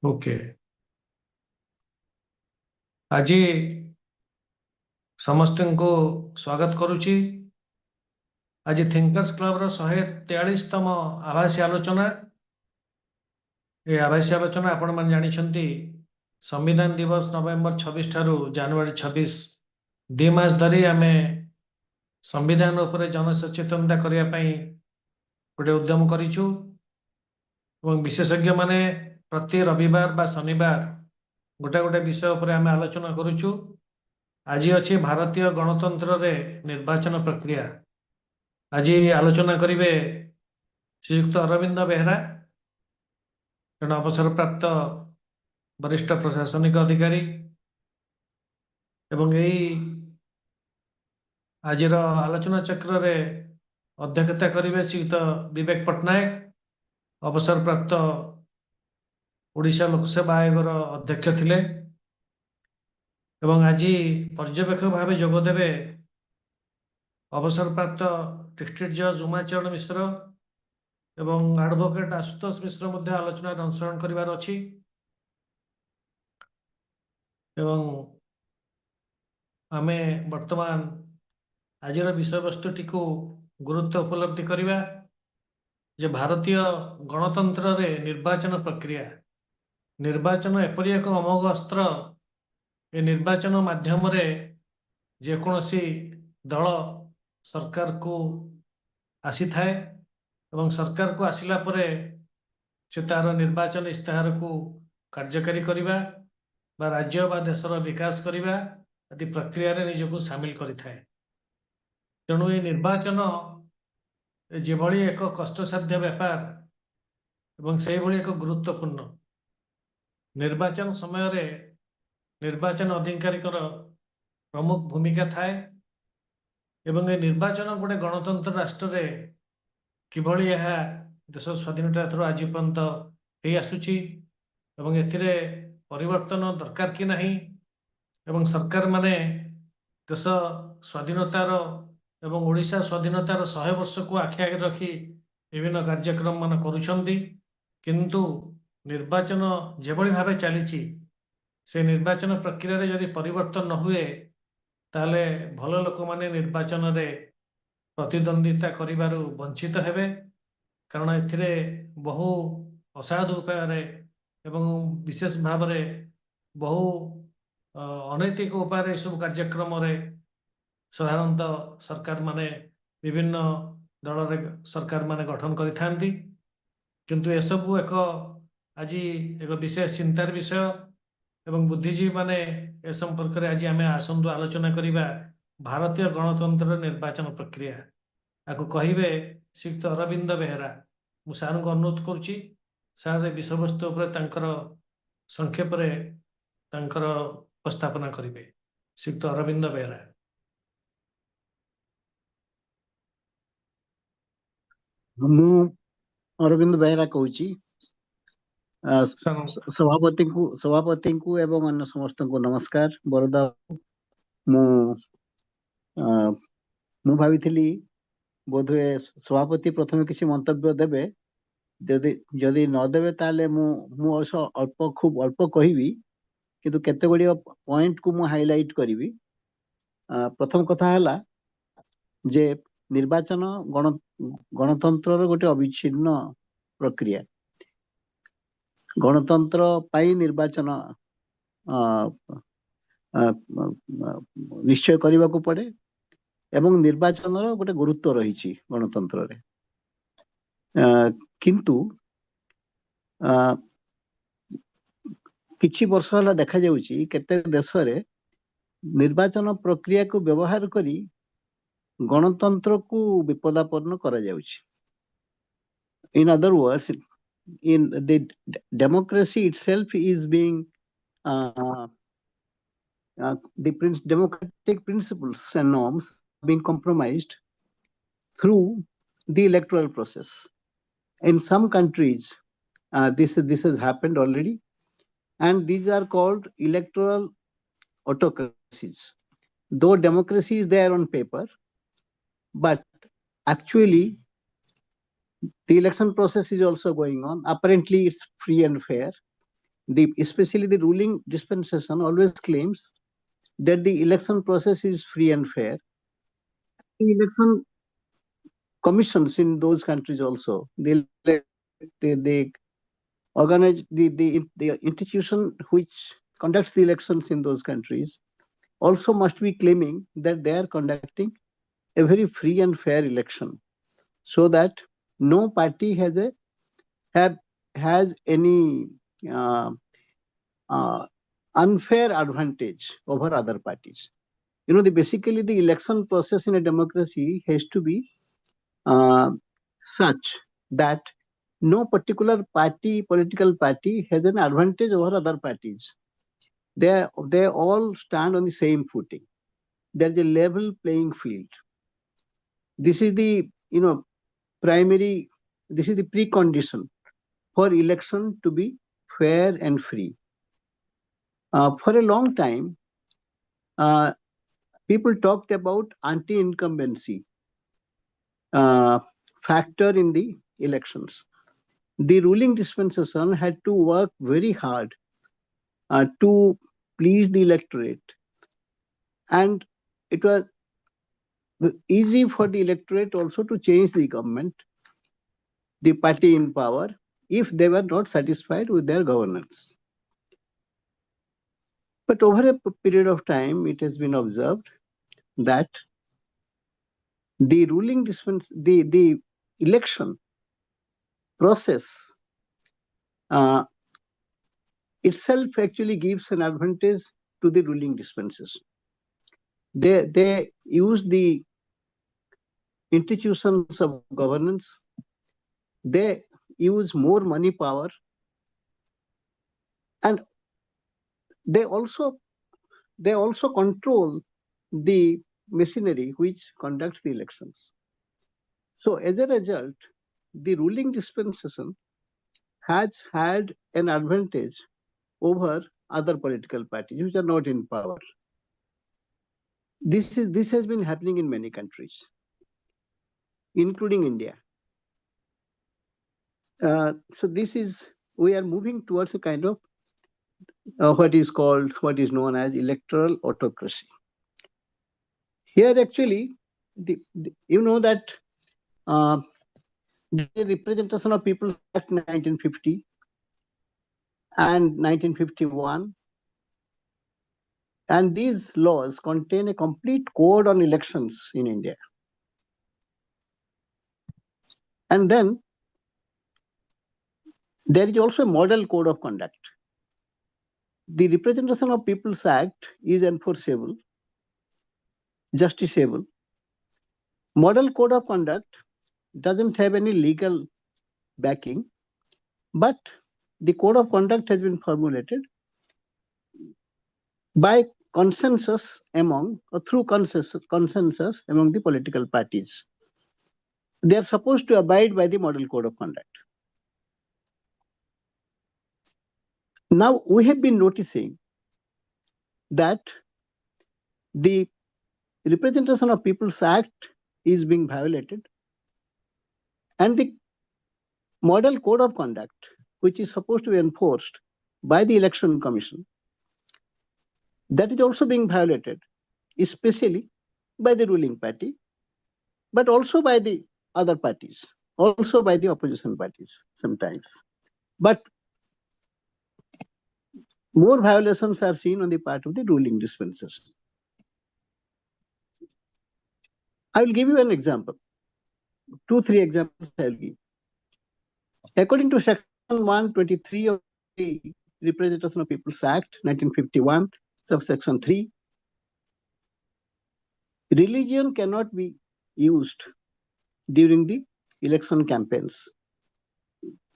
Okay आज समस्त को स्वागत करुच्ची। आज थिंकर्स क्लब रो 143तम आभासी आलोचना। ये आभासी आलोचना आपण मन जानी छंती संविधान दिवस नवेम्बर 26 ठारू जनवरी 26 2 मास धरी आमे संविधान उपरे जनसचेतनता करिया पई गोटे उद्यम करिछु एवं विशेषज्ञ माने प्रति रविवार बा शनिवार गोटे गोटे विषय उपरे आमे आलोचना करुछु। आज अच्छी भारतीय गणतंत्र रे निर्वाचन प्रक्रिया। आज आलोचना करिवे श्रीयुक्त अरविंद बेहरा, जन अवसर प्राप्त वरिष्ठ प्रशासनिक अधिकारी एवं यही आज आलोचना चक्र रे अध्यक्षता करिवे श्रीयुक्त विवेक पट्टनायक, अवसर प्राप्त ओडिशा लोकसेवा आयोग अध्यक्ष थिले एवं आज पर्यवेक्षक भाव जोगदेवे अवसर प्राप्त डिस्ट्रिक्ट जज उमाचरण मिश्र एवं एडवोकेट आशुतोष मिश्र मध्य आलोचना अंशग्रहण करिवार अछि एवं आमे वर्तमान आज विषय वस्तुटी को गुरुत्व उपलब्धि करिवा जे भारतीय गणतंत्र रे निर्वाचन प्रक्रिया। निर्वाचन एपरि एक अमोघ अस्त्र। ए निर्वाचन माध्यम रे जेकोसी दल सरकार को आसी थाए एवं सरकार को आसिला परे से तार निर्वाचन इस्ताहार को कार्यकारी करिबा बा राज्य बा देशर विकास करिबा आदि प्रक्रिया रे निजको शामिल करिथाए। तेणु ए निर्वाचन जेभଳି एक कष्टसाध्य व्यापार एवं से भଳି एक गुरुत्वपूर्ण निर्वाचन समय रे निर्वाचन अधिकारी प्रमुख भूमिका थाए एवं ए निर्वाचन गोटे गणतंत्र राष्ट्र रे किभଳି यह देश स्वाधीनता थ्रू आज पर्यंत हे आसुची एवं एथिरे परिवर्तन दरकार कि नहीं एवं सरकार माने देश स्वाधीनतार एवं ओडिशा स्वाधीनतार 100 वर्ष को आखि आगे रखी विभिन्न कार्यक्रम मान करुछंती किंतु निर्वाचन जेभଳି भावे चलीची से निर्वाचन प्रक्रिया रे यदि परिवर्तन न हुए ताले भल लोक माने निर्वाचन रे प्रतिद्वंदिता करिबारु वंचित हेबे। कारण एथिरे बहु असाधु उपाय एवं विशेष भाव रे बहु अनैतिक उपाय सब कार्यक्रम रे साधारणतः सरकार माने विभिन्न दल रे सरकार माने गठन करि थांती किंतु ए सब एक आज एक विशेष चिंतार विषय एवं बुद्धिजीवी माने ए संपर्क रे आज आमे आसंतु आलोचना करिबा भारतीय गणतंत्र निर्वाचन प्रक्रिया। आको कहिबे श्रीयुक्त अरविंद बेहरा। मु सार को अनुरोध करुच्ची सार विषय वस्तु उपर तांकर संक्षेप रे तांकर उपस्थापना करिवे। श्रीयुक्त अरविंद बेहरा। मु अरविंद बेहरा कहूची सभापति को एवं अन्य समस्त को नमस्कार। बरदा मु भाविथिली बोधवे सभापति प्रथम किसी मंतव्य देबे, जदि न देबे ताले मु अल्प खूब अल्प कहिबी किंतु केते गुडी पॉइंट को मु हाइलाइट करिवि। प्रथम कथा हला जे निर्वाचन गणतंत्र गोटे अविच्छिन्न प्रक्रिया। गणतंत्र पाई निर्वाचन निश्चय करने को पड़े एवं निर्वाचन गोटे गुरुत्व रही गणतंत्र रे। किंतु किछि वर्ष हला देखा जाउची केते देश रे निर्वाचन प्रक्रिया को व्यवहार करी गणतंत्र को विपदापन्न करा जाउची। In other words, in the democracy itself is being the democratic principles and norms being compromised through the electoral process. In some countries, this has happened already, and these are called electoral autocracies. Though democracy is there on paper, but actually the election process is also going on. Apparently, it's free and fair. especially the ruling dispensation always claims that the election process is free and fair. The election commissions in those countries also, they organize the institution which conducts the elections in those countries also must be claiming that they are conducting a very free and fair election, so that no party has any uh, unfair advantage over other parties. Basically the election process in a democracy has to be such that no particular political party has an advantage over other parties. They all stand on the same footing. There's a level playing field. This is the this is the precondition for election to be fair and free. For a long time, people talked about anti-incumbency factor in the elections. The ruling dispensation had to work very hard to please the electorate, and it was easy for the electorate also to change the government, the party in power, if they were not satisfied with their governance. But over a period of time, it has been observed that the the election process itself actually gives an advantage to the ruling dispensation. They use the institutions of governance. They use more money power, and they also control the machinery which conducts the elections. So as a result, the ruling dispensation has had an advantage over other political parties which are not in power. This has been happening in many countries, including India. So we are moving towards a kind of what is known as electoral autocracy. Here actually, that the Representation of People Act 1950 and 1951, and these laws contain a complete code on elections in India. And then there is also a model code of conduct. The Representation of People's Act is enforceable, justiciable. Model code of conduct doesn't have any legal backing, but the code of conduct has been formulated by consensus through consensus among the political parties. They are supposed to abide by the model code of conduct. Now we have been noticing that the Representation of People's Act is being violated, and the model code of conduct, which is supposed to be enforced by the Election Commission, that is also being violated, especially by the ruling party, but also by the other parties, also by the opposition parties sometimes. But more violations are seen on the part of the ruling dispensation. I will give you an example. 2-3 examples I will give. According to Section 123 of the Representation of People's Act 1951, subsection 3, religion cannot be used during the election campaigns.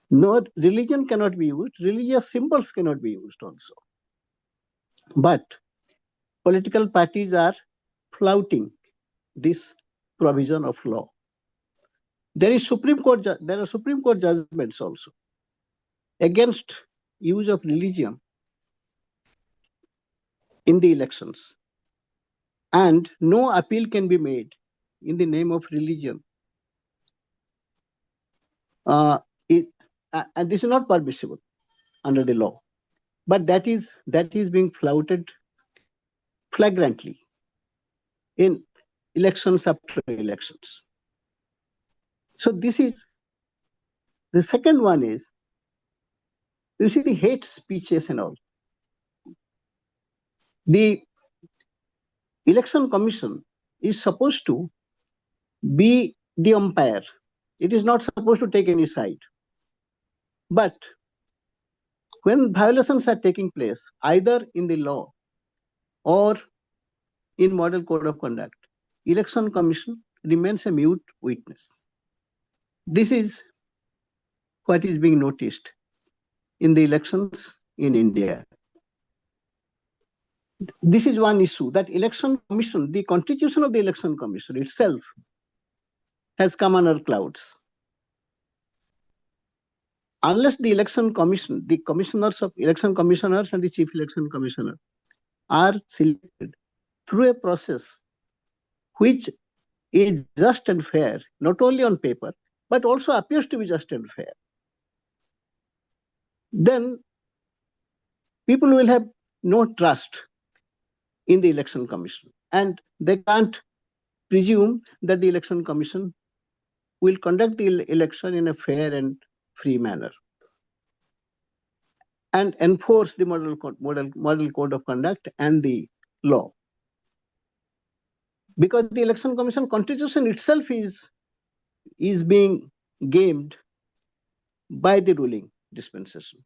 No, religion cannot be used. Religious symbols cannot be used also. But political parties are flouting this provision of law. There are Supreme Court judgments also against use of religion in the elections, and no appeal can be made in the name of religion. And this is not permissible under the law. But that is being flouted flagrantly in elections after elections. So this is the second one is, you see, the hate speeches and all. The election commission is supposed to be the umpire. It is not supposed to take any side. But when violations are taking place, either in the law or in model code of conduct, election commission remains a mute witness. This is what is being noticed in the elections in India. This is one issue, that election commission, the constitution of the election commission itself has come under clouds. Unless the election commission, the commissioners of election commissioners and the chief election commissioner are selected through a process which is just and fair, not only on paper, but also appears to be just and fair, then people will have no trust in the election commission, and they can't presume that the election commission will conduct the election in a fair and free manner and enforce the model code of conduct and the law. Because the election commission constitution itself is being gamed by the ruling dispensation.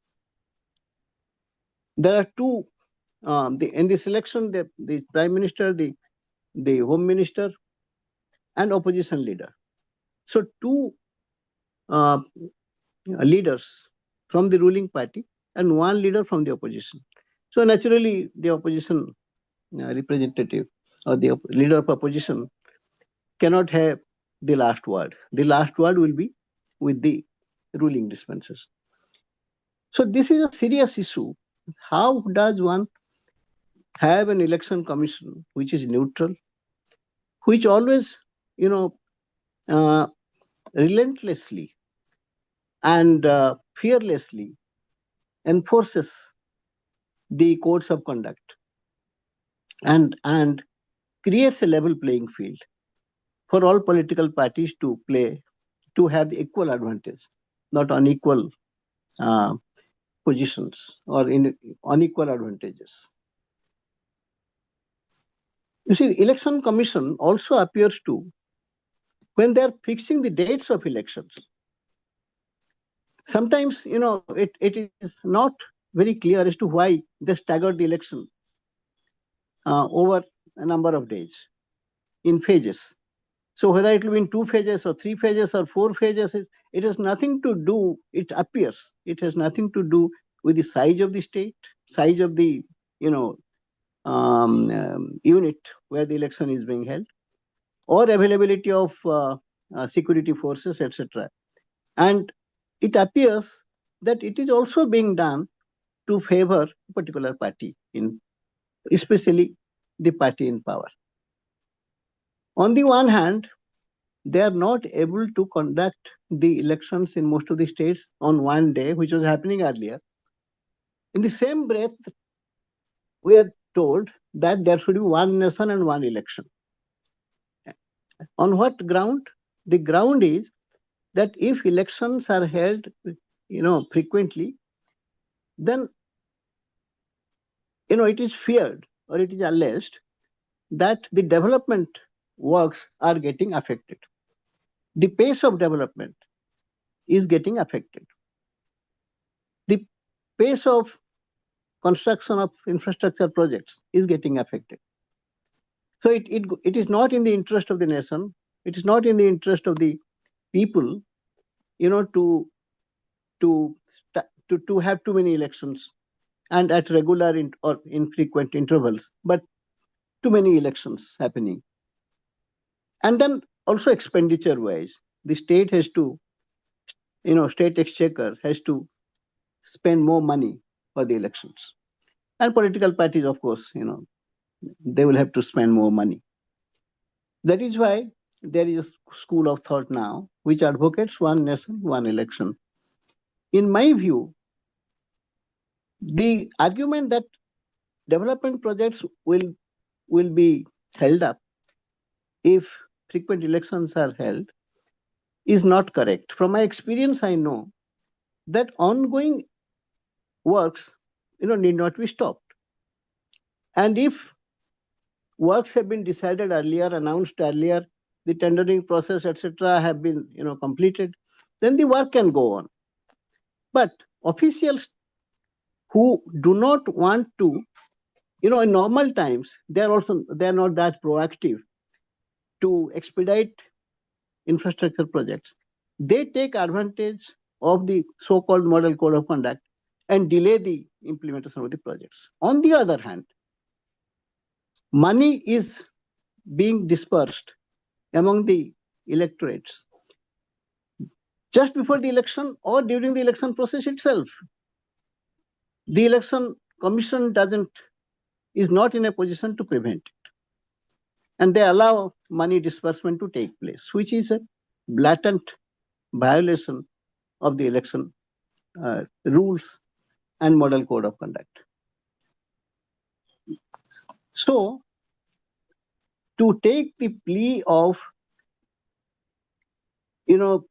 There are two, in this election, the prime minister, the home minister, and opposition leader. So two leaders from the ruling party and one leader from the opposition. So naturally, the opposition representative or the leader of opposition cannot have the last word. The last word will be with the ruling dispensation. So this is a serious issue. How does one have an election commission which is neutral, which always, relentlessly and fearlessly enforces the codes of conduct and creates a level playing field for all political parties to have the equal advantage, not unequal positions or unequal advantages. You see, election commission also appears to, when they are fixing the dates of elections, sometimes, it is not very clear as to why they staggered the election over a number of days in phases. So whether it will be in 2 phases or 3 phases or 4 phases, it has nothing to do, it appears, it has nothing to do with the size of the state, size of the, unit where the election is being held, or availability of security forces, etc. And it appears that it is also being done to favor a particular party, especially the party in power. On the one hand, they are not able to conduct the elections in most of the states on one day, which was happening earlier. In the same breath, we are told that there should be one nation and one election. On what ground? The ground is that if elections are held, frequently, then, it is feared or it is alleged that the development works are getting affected. The pace of development is getting affected. The pace of construction of infrastructure projects is getting affected. So it is not in the interest of the nation, it is not in the interest of the people, to have too many elections and at regular or infrequent intervals, but too many elections happening. And then also expenditure wise, the state has to, state exchequer has to spend more money for the elections. And political parties, of course, they will have to spend more money. That is why there is a school of thought now which advocates one nation, one election. In my view, The argument that development projects will be held up if frequent elections are held is not correct. From my experience, I know that ongoing works, need not be stopped. And if works have been decided earlier, announced earlier, the tendering process, etc., have been, completed, then the work can go on. But officials who do not want to, in normal times, they are not that proactive to expedite infrastructure projects. They take advantage of the so-called model code of conduct and delay the implementation of the projects. On the other hand, money is being dispersed among the electorates just before the election or during the election process itself. The election commission is not in a position to prevent it. And they allow money disbursement to take place, which is a blatant violation of the election rules and model code of conduct. So, to take the plea of, in the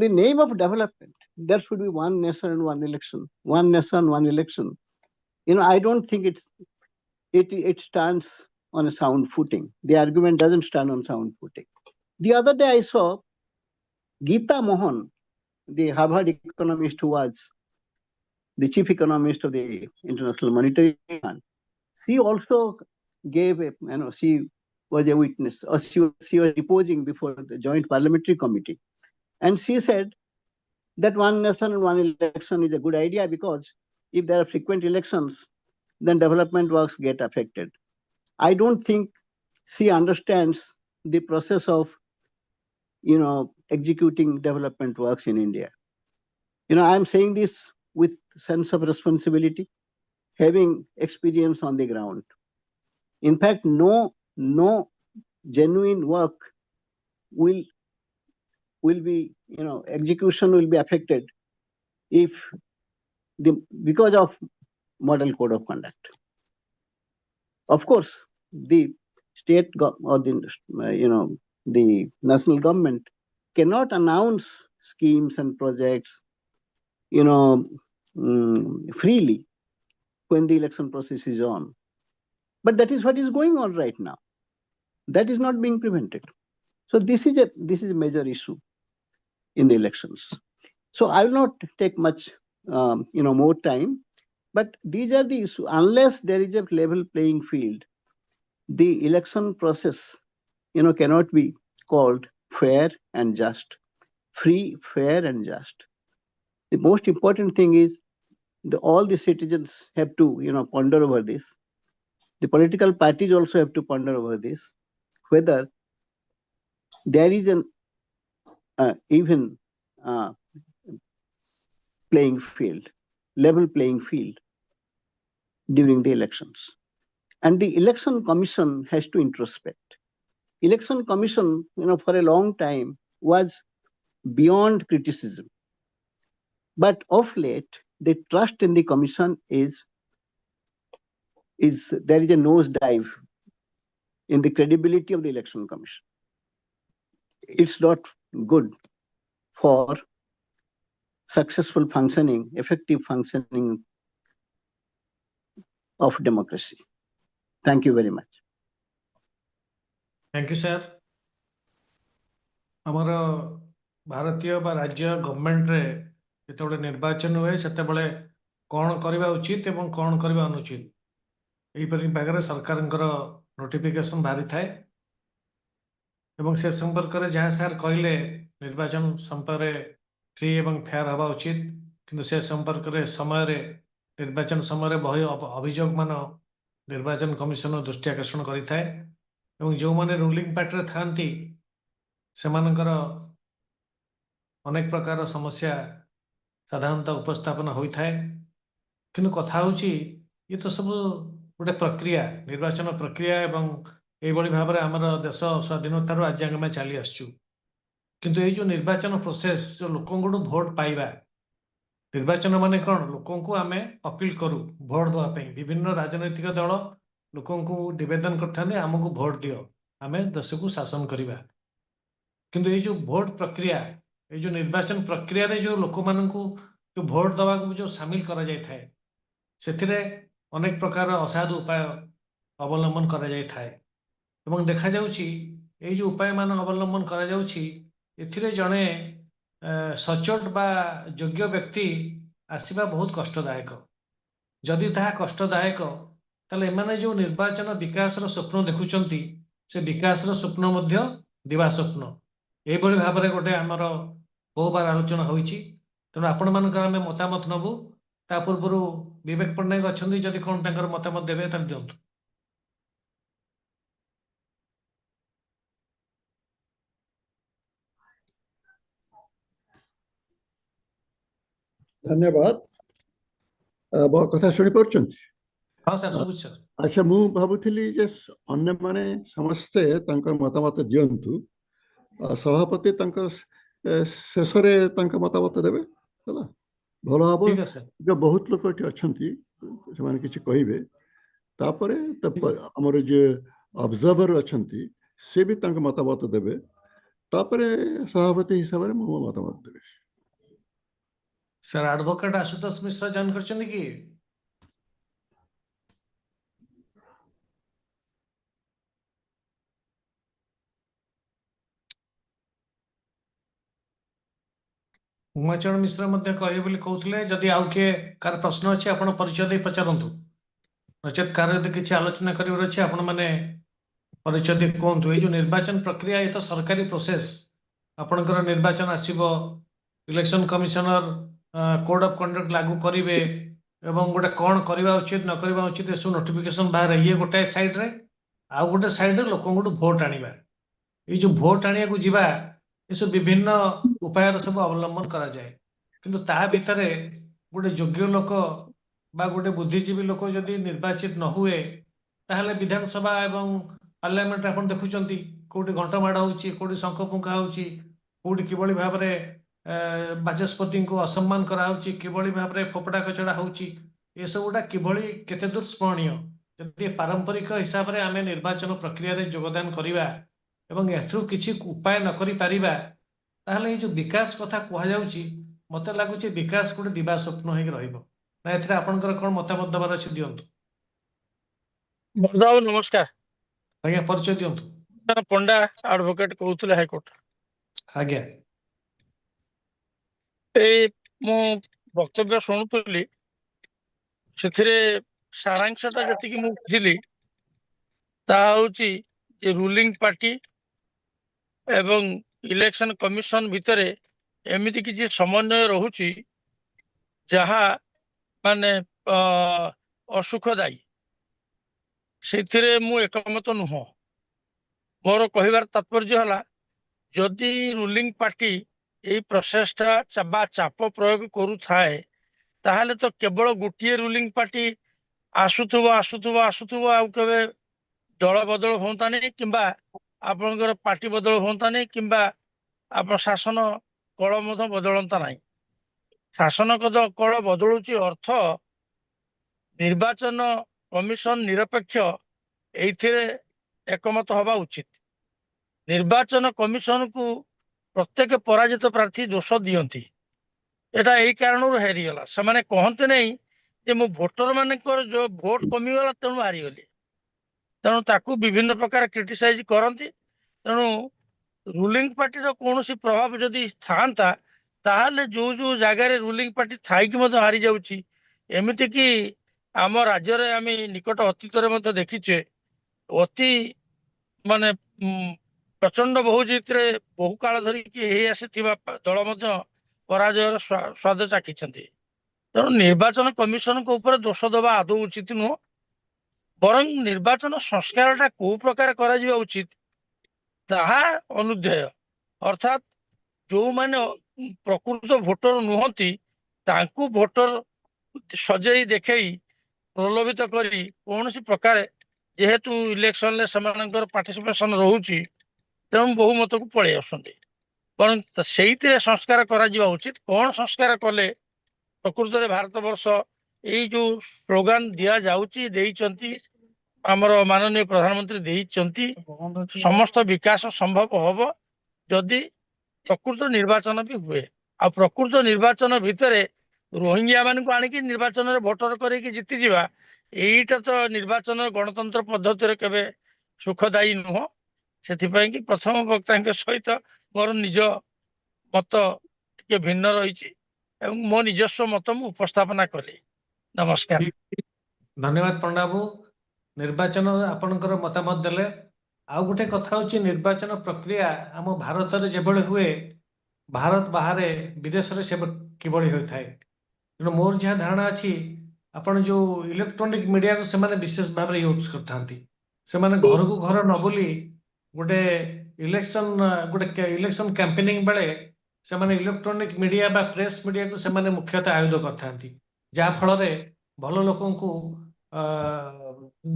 name of development, there should be one nation and one election. One nation, one election. I don't think it stands on a sound footing. The argument doesn't stand on sound footing. The other day I saw Geeta Mohan, the Harvard economist who was the chief economist of the International Monetary Fund. She also gave she was a witness, or she was deposing before the Joint Parliamentary Committee. And she said that one nation and one election is a good idea because if there are frequent elections, then development works get affected. I don't think she understands the process of, executing development works in India. I'm saying this with sense of responsibility, having experience on the ground. In fact, no genuine work will be, execution will be affected because of model code of conduct. Of course, the state or the national government cannot announce schemes and projects, freely when the election process is on. But that is what is going on right now. That is not being prevented. So this is a major issue in the elections. So I will not take much, more time. But these are the issues. Unless there is a level playing field, the election process, cannot be called fair and just, free, fair and just. The most important thing is all the citizens have to, ponder over this. The political parties also have to ponder over this, whether there is an even playing field, level playing field during the elections. And the election commission has to introspect. Election commission, for a long time was beyond criticism. But of late, the trust in the commission is there is a nosedive in the credibility of the election commission. It's not good for successful functioning, effective functioning of democracy. Thank you very much. Thank you, sir. ଆମର ଭାରତୀୟ ବା ରାଜ୍ୟ ଗଭର୍ଣ୍ଣମେଣ୍ଟରେ ଯେତେବେଳେ ନିର୍ବାଚନ ହୁଏ ସେତେବେଳେ କ'ଣ କରିବା ଉଚିତ ଏବଂ କ'ଣ କରିବା ଅନୁଚିତ ଏହିପରି ଭାଗରେ ସରକାରଙ୍କର ନୋଟିଫିକେସନ ବାହାରିଥାଏ ଏବଂ ସେ ସମ୍ପର୍କରେ ଯାହା ସାର୍ କହିଲେ ନିର୍ବାଚନ ସମ୍ପର୍କରେ ଫ୍ରି ଏବଂ ଫେୟାର ହେବା ଉଚିତ, କିନ୍ତୁ ସେ ସମ୍ପର୍କରେ ସମୟରେ ନିର୍ବାଚନ ସମୟରେ ବହୁ ଅଭିଯୋଗମାନ ନିର୍ବାଚନ କମିଶନ ଦୃଷ୍ଟି ଆକର୍ଷଣ କରିଥାଏ ଏବଂ ଯେଉଁମାନେ ରୁଲିଂ ପାର୍ଟିରେ ଥାଆନ୍ତି ସେମାନଙ୍କର ଅନେକ ପ୍ରକାର ସମସ୍ୟା ସାଧାରଣତଃ ଉପସ୍ଥାପନ ହୋଇଥାଏ। କିନ୍ତୁ କଥା ହେଉଛି ଇଏ ତ ସବୁ ଗୋଟେ ପ୍ରକ୍ରିୟା, ନିର୍ବାଚନ ପ୍ରକ୍ରିୟା ଏବଂ ଏଇଭଳି ଭାବରେ ଆମର ଦେଶ ସ୍ୱାଧୀନତାରୁ ଆଜି ଆମେ ଚାଲି ଆସିଛୁ। କିନ୍ତୁ ଏଇ ଯୋଉ ନିର୍ବାଚନ ପ୍ରୋସେସ, ଯୋଉ ଲୋକଙ୍କଠୁ ଭୋଟ ପାଇବା, ନିର୍ବାଚନ ମାନେ କଣ? ଲୋକଙ୍କୁ ଆମେ ଅପିଲ କରୁ ଭୋଟ ଦେବା ପାଇଁ। ବିଭିନ୍ନ ରାଜନୈତିକ ଦଳ ଲୋକଙ୍କୁ ନିବେଦନ କରିଥାନ୍ତି, ଆମକୁ ଭୋଟ ଦିଅ, ଆମେ ଦେଶକୁ ଶାସନ କରିବା। କିନ୍ତୁ ଏଇ ଯୋଉ ଭୋଟ ପ୍ରକ୍ରିୟା, ଏଇ ଯୋଉ ନିର୍ବାଚନ ପ୍ରକ୍ରିୟାରେ ଯୋଉ ଲୋକମାନଙ୍କୁ ଯୋଉ ଭୋଟ ଦେବାକୁ ଯୋଉ ସାମିଲ କରାଯାଇଥାଏ, ସେଥିରେ ଅନେକ ପ୍ରକାର ଅସାଧୁ ଉପାୟ ଅବଲମ୍ବନ କରାଯାଇଥାଏ। ଏବଂ ଦେଖାଯାଉଛି ଏଇ ଯୋଉ ଉପାୟମାନ ଅବଲମ୍ବନ କରାଯାଉଛି, ଏଥିରେ ଜଣେ ସଚୋଟ ବା ଯୋଗ୍ୟ ବ୍ୟକ୍ତି ଆସିବା ବହୁତ କଷ୍ଟଦାୟକ। ଯଦି ତାହା କଷ୍ଟଦାୟକ, ତାହେଲେ ଏମାନେ ଯୋଉ ନିର୍ବାଚନ ବିକାଶର ସ୍ୱପ୍ନ ଦେଖୁଛନ୍ତି, ସେ ବିକାଶର ସ୍ୱପ୍ନ ମଧ୍ୟ ଦିବା ସ୍ୱପ୍ନ। ଏଇଭଳି ଭାବରେ ଗୋଟେ ଆମର ବହୁବାର ଆଲୋଚନା ହୋଇଛି। ତେଣୁ ଆପଣମାନଙ୍କର ଆମେ ମତାମତ ନେବୁ। ତା ପୂର୍ବରୁ ବିବେକ ପଟ୍ଟନାୟକ ଅଛନ୍ତି, ଯଦି କ'ଣ ତାଙ୍କର ମତାମତ ଦେବେ ତାହେଲେ ଦିଅନ୍ତୁ। धन्यवाद। ମୋ କଥା ଶୁଣିପାରୁଛନ୍ତି? ହଁ ସାର୍, ଶୁଭୁଛି ସାର୍। ଆଚ୍ଛା, ମୁଁ ଭାବୁଥିଲି ଯେ ଅନ୍ୟମାନେ ସମସ୍ତେ ତାଙ୍କର ମତାମତ ଦିଅନ୍ତୁ, ସଭାପତି ତାଙ୍କର ଶେଷରେ ତାଙ୍କ ମତାମତ ଦେବେ, ହେଲା? ଭଲ ହବ। ଠିକ୍ ଅଛି ସାର୍। ଯୋଉ ବହୁତ ଲୋକ ଏଠି ଅଛନ୍ତି, ସେମାନେ କିଛି କହିବେ, ତାପରେ ଠିକ୍ ଅଛି। ଆମର ଯିଏ ଅବଜର୍ଭର ଅଛନ୍ତି ସେ ବି ତାଙ୍କ ମତାମତ ଦେବେ, ତାପରେ ସଭାପତି ହିସାବରେ ମୁଁ ମୋ ମତାମତ ଦେବି। Sir, advocate Ashutosh Mishra join କରିଛନ୍ତି କି? ଉମାଚରଣ ମିଶ୍ର ମଧ୍ୟ କହିବେ ବୋଲି କହୁଥିଲେ। ଯଦି ଆଉ କିଏ କାହାର ପ୍ରଶ୍ନ ଅଛି, ଆପଣ ପରିଚୟ ଦେଇ ପଚାରନ୍ତୁ। ନଚେତ୍ କାହାର ଯଦି କିଛି ଆଲୋଚନା କରିବାର ଅଛି, ଆପଣମାନେ ପରିଚୟ ଦେଇ କୁହନ୍ତୁ। ଏଇ ଯୋଉ ନିର୍ବାଚନ ପ୍ରକ୍ରିୟା, ଏ ତ ସରକାରୀ ପ୍ରୋସେସ। ଆପଣଙ୍କର ନିର୍ବାଚନ ଆସିବ, election commissioner code of conduct ଲାଗୁ କରିବେ, ଏବଂ ଗୋଟେ କ'ଣ କରିବା ଉଚିତ ନ କରିବା ଉଚିତ ଏସବୁ ନୋଟିଫିକେସନ ବାହାରେ। ଇଏ ଗୋଟାଏ ସାଇଡରେ, ଆଉ ଗୋଟେ ସାଇଡରେ ଲୋକଙ୍କଠୁ ଭୋଟ ଆଣିବା। ଏଇ ଯୋଉ ଭୋଟ ଆଣିବାକୁ ଯିବା, ଏସବୁ ବିଭିନ୍ନ ଉପାୟର ସବୁ ଅବଲମ୍ବନ କରାଯାଏ। କିନ୍ତୁ ତା ଭିତରେ ଗୋଟେ ଯୋଗ୍ୟ ଲୋକ ବା ଗୋଟେ ବୁଦ୍ଧିଜୀବୀ ଲୋକ ଯଦି ନିର୍ବାଚିତ ନ ହୁଏ, ତାହେଲେ ବିଧାନସଭା ଏବଂ ପାର୍ଲାମେଣ୍ଟ ଆପଣ ଦେଖୁଛନ୍ତି କୋଉଠି ଘଣ୍ଟ ମାଡ଼ ହଉଛି, କୋଉଠି ଶଙ୍ଖ ଫୁଙ୍କା ହଉଛି, କୋଉଠି କିଭଳି ଭାବରେ ବାଚସ୍ପତିଙ୍କୁ ଅସମ୍ମାନ କରାହଉଛି, କିଭଳି ଭାବରେ ଫୋପଡ଼ା କଚଡ଼ା ହଉଛି। ଏସବୁଟା କିଭଳି କେତେ ଦୂର ସ୍ମରଣୀୟ? ଯଦି ପାରମ୍ପରିକ ହିସାବରେ ଆମେ ନିର୍ବାଚନ ପ୍ରକ୍ରିୟାରେ ଯୋଗଦାନ କରିବା ଏବଂ ଏଥିରୁ କିଛି ଉପାୟ ନ କରିପାରିବା, ତାହେଲେ ଏଇ ଯୋଉ ବିକାଶ କଥା କୁହାଯାଉଛି, ମତେ ଲାଗୁଛି ବିକାଶ ଗୋଟେ ଦିବା ସ୍ୱପ୍ନ ହେଇକି ରହିବ। ନା ଏଥିରେ ଆପଣଙ୍କର କ'ଣ ମତାମତ ଦେବାର ଅଛି, ଦିଅନ୍ତୁ। ବରଦାବାବୁ ନମସ୍କାର। ଆଜ୍ଞା, ପରିଚୟ ଦିଅନ୍ତୁ। ପଣ୍ଡା ଆଡଭୋକେଟ କହୁଥିଲେ ହାଇକୋର୍ଟ। ଆଜ୍ଞା। ଏଇ ମୁଁ ବକ୍ତବ୍ୟ ଶୁଣୁଥିଲି, ସେଥିରେ ସାରାଂଶଟା ଯେତିକି ମୁଁ ବୁଝିଲି, ତାହା ହଉଛି ଯେ ରୁଲିଂ ପାର୍ଟି ଏବଂ ଇଲେକ୍ସନ କମିଶନ ଭିତରେ ଏମିତି କିଛି ସମନ୍ୱୟ ରହୁଛି ଯାହା ମାନେ ଅସୁଖଦାୟୀ। ସେଥିରେ ମୁଁ ଏକମତ ନୁହଁ। ମୋର କହିବାର ତାତ୍ପର୍ଯ୍ୟ ହେଲା, ଯଦି ରୁଲିଂ ପାର୍ଟି ଏଇ ପ୍ରସେସଟା ବା ଚାପ ପ୍ରୟୋଗ କରୁଥାଏ, ତାହେଲେ ତ କେବଳ ଗୋଟିଏ ରୁଲିଂ ପାର୍ଟି ଆସୁଥିବ ଆଉ କେବେ ଦଳ ବଦଳ ହୁଅନ୍ତାନି, କିମ୍ବା ଆପଣଙ୍କର ପାର୍ଟି ବଦଳ ହୁଅନ୍ତାନି, କିମ୍ବା ଆପଣ ଶାସନ କଳ ମଧ୍ୟ ବଦଳନ୍ତା ନାହିଁ। ଶାସନ କଳ ବଦଳୁଛି ଅର୍ଥ ନିର୍ବାଚନ କମିଶନ ନିରପେକ୍ଷ, ଏଇଥିରେ ଏକମତ ହବା ଉଚିତ। ନିର୍ବାଚନ କମିଶନକୁ ପ୍ରତ୍ୟେକ ପରାଜିତ ପ୍ରାର୍ଥୀ ଦୋଷ ଦିଅନ୍ତି। ଏଟା ଏଇ କାରଣରୁ ହାରିଗଲା। ସେମାନେ କହନ୍ତି ନାହିଁ ଯେ ମୋ ଭୋଟର ମାନଙ୍କର ଯୋଉ ଭୋଟ କମିଗଲା ତେଣୁ ହାରିଗଲି, ତେଣୁ ତାକୁ ବିଭିନ୍ନ ପ୍ରକାର କ୍ରିଟିସାଇଜ କରନ୍ତି। ତେଣୁ ରୁଲିଂ ପାର୍ଟିର କୌଣସି ପ୍ରଭାବ ଯଦି ଥାଆନ୍ତା, ତାହେଲେ ଯୋଉ ଯୋଉ ଜାଗାରେ ରୁଲିଂ ପାର୍ଟି ଥାଇକି ମଧ୍ୟ ହାରି ଯାଉଛି, ଏମିତିକି ଆମ ରାଜ୍ୟରେ ଆମେ ନିକଟ ଅତୀତରେ ମଧ୍ୟ ଦେଖିଛେ, ଅତି ମାନେ ପ୍ରଚଣ୍ଡ ବହୁଜିତରେ ବହୁ କାଳ ଧରିକି ହେଇ ଆସିଥିବା ଦଳ ମଧ୍ୟ ପରାଜୟର ସ୍ୱାଦ ଚାଖିଛନ୍ତି। ତେଣୁ ନିର୍ବାଚନ କମିଶନଙ୍କ ଉପରେ ଦୋଷ ଦେବା ଆଦୌ ଉଚିତ ନୁହଁ। ବରଂ ନିର୍ବାଚନ ସଂସ୍କାରଟା କୋଉ ପ୍ରକାର କରାଯିବା ଉଚିତ, ତାହା ଅନୁଧ୍ୟେୟ। ଅର୍ଥାତ୍ ଯୋଉମାନେ ପ୍ରକୃତ ଭୋଟର ନୁହନ୍ତି, ତାଙ୍କୁ ଭୋଟର ସଜେଇ ଦେଖେଇ ପ୍ରଲୋଭିତ କରି କୌଣସି ପ୍ରକାର, ଯେହେତୁ ଇଲେକ୍ସନରେ ସେମାନଙ୍କର ପାର୍ଟିସିପେସନ ରହୁଛି, ତେଣୁ ବହୁମତକୁ ପଳେଇ ଆସନ୍ତି। ବରଂ ସେଇଥିରେ ସଂସ୍କାର କରାଯିବା ଉଚିତ। କଣ ସଂସ୍କାର କଲେ ପ୍ରକୃତରେ ଭାରତବର୍ଷ ଏଇ ଯୋଉ ସ୍ଲୋଗାନ ଦିଆଯାଉଛି ଦେଇଛନ୍ତି ଆମର ମାନନୀୟ ପ୍ରଧାନମନ୍ତ୍ରୀ ଦେଇଛନ୍ତି ସମସ୍ତ ବିକାଶ ସମ୍ଭବ ହବ ଯଦି ପ୍ରକୃତ ନିର୍ବାଚନ ବି ହୁଏ। ଆଉ ପ୍ରକୃତ ନିର୍ବାଚନ ଭିତରେ ରୋହିଙ୍ଗ୍ୟା ମାନଙ୍କୁ ଆଣିକି ନିର୍ବାଚନରେ ଭୋଟର କରିକି ଜିତିଯିବା, ଏଇଟା ତ ନିର୍ବାଚନ ଗଣତନ୍ତ୍ର ପଦ୍ଧତିରେ କେବେ ସୁଖଦାୟୀ ନୁହଁ। ସେଥିପାଇଁ କି ପ୍ରଥମ ବକ୍ତାଙ୍କ ସହିତ ମୋର ନିଜ ମତ ଟିକେ ଭିନ୍ନ ରହିଛି ଏବଂ ମୋ ନିଜସ୍ୱ ମତ ମୁଁ ଉପସ୍ଥାପନା କଲି। ନମସ୍କାର। ଧନ୍ୟବାଦ ପଣ୍ଡା ବାବୁ, ନିର୍ବାଚନ ଆପଣଙ୍କର ମତାମତ ଦେଲେ। ଆଉ ଗୋଟେ କଥା ହଉଛି ନିର୍ବାଚନ ପ୍ରକ୍ରିୟା ଆମ ଭାରତରେ ଯେଭଳି ହୁଏ ଭାରତ ବାହାରେ ବିଦେଶରେ ସେ କିଭଳି ହୋଇଥାଏ। ତେଣୁ ମୋର ଯାହା ଧାରଣା ଅଛି ଆପଣ ଯୋଉ ଇଲେକ୍ଟ୍ରୋନିକ ମିଡିଆକୁ ସେମାନେ ବିଶେଷ ଭାବରେ ୟୁଜ କରିଥାନ୍ତି। ସେମାନେ ଘରକୁ ଘର ନ ବୁଲି ଗୋଟେ ଇଲେକ୍ସନ କ୍ୟାମ୍ପେନିଂ ବେଳେ ସେମାନେ ଇଲେକ୍ଟ୍ରୋନିକ ମିଡିଆ ବା ପ୍ରେସ ମିଡିଆକୁ ସେମାନେ ମୁଖ୍ୟତଃ ଆୟୁଧ କରିଥାନ୍ତି, ଯାହା ଫଳରେ ଭଲ ଲୋକଙ୍କୁ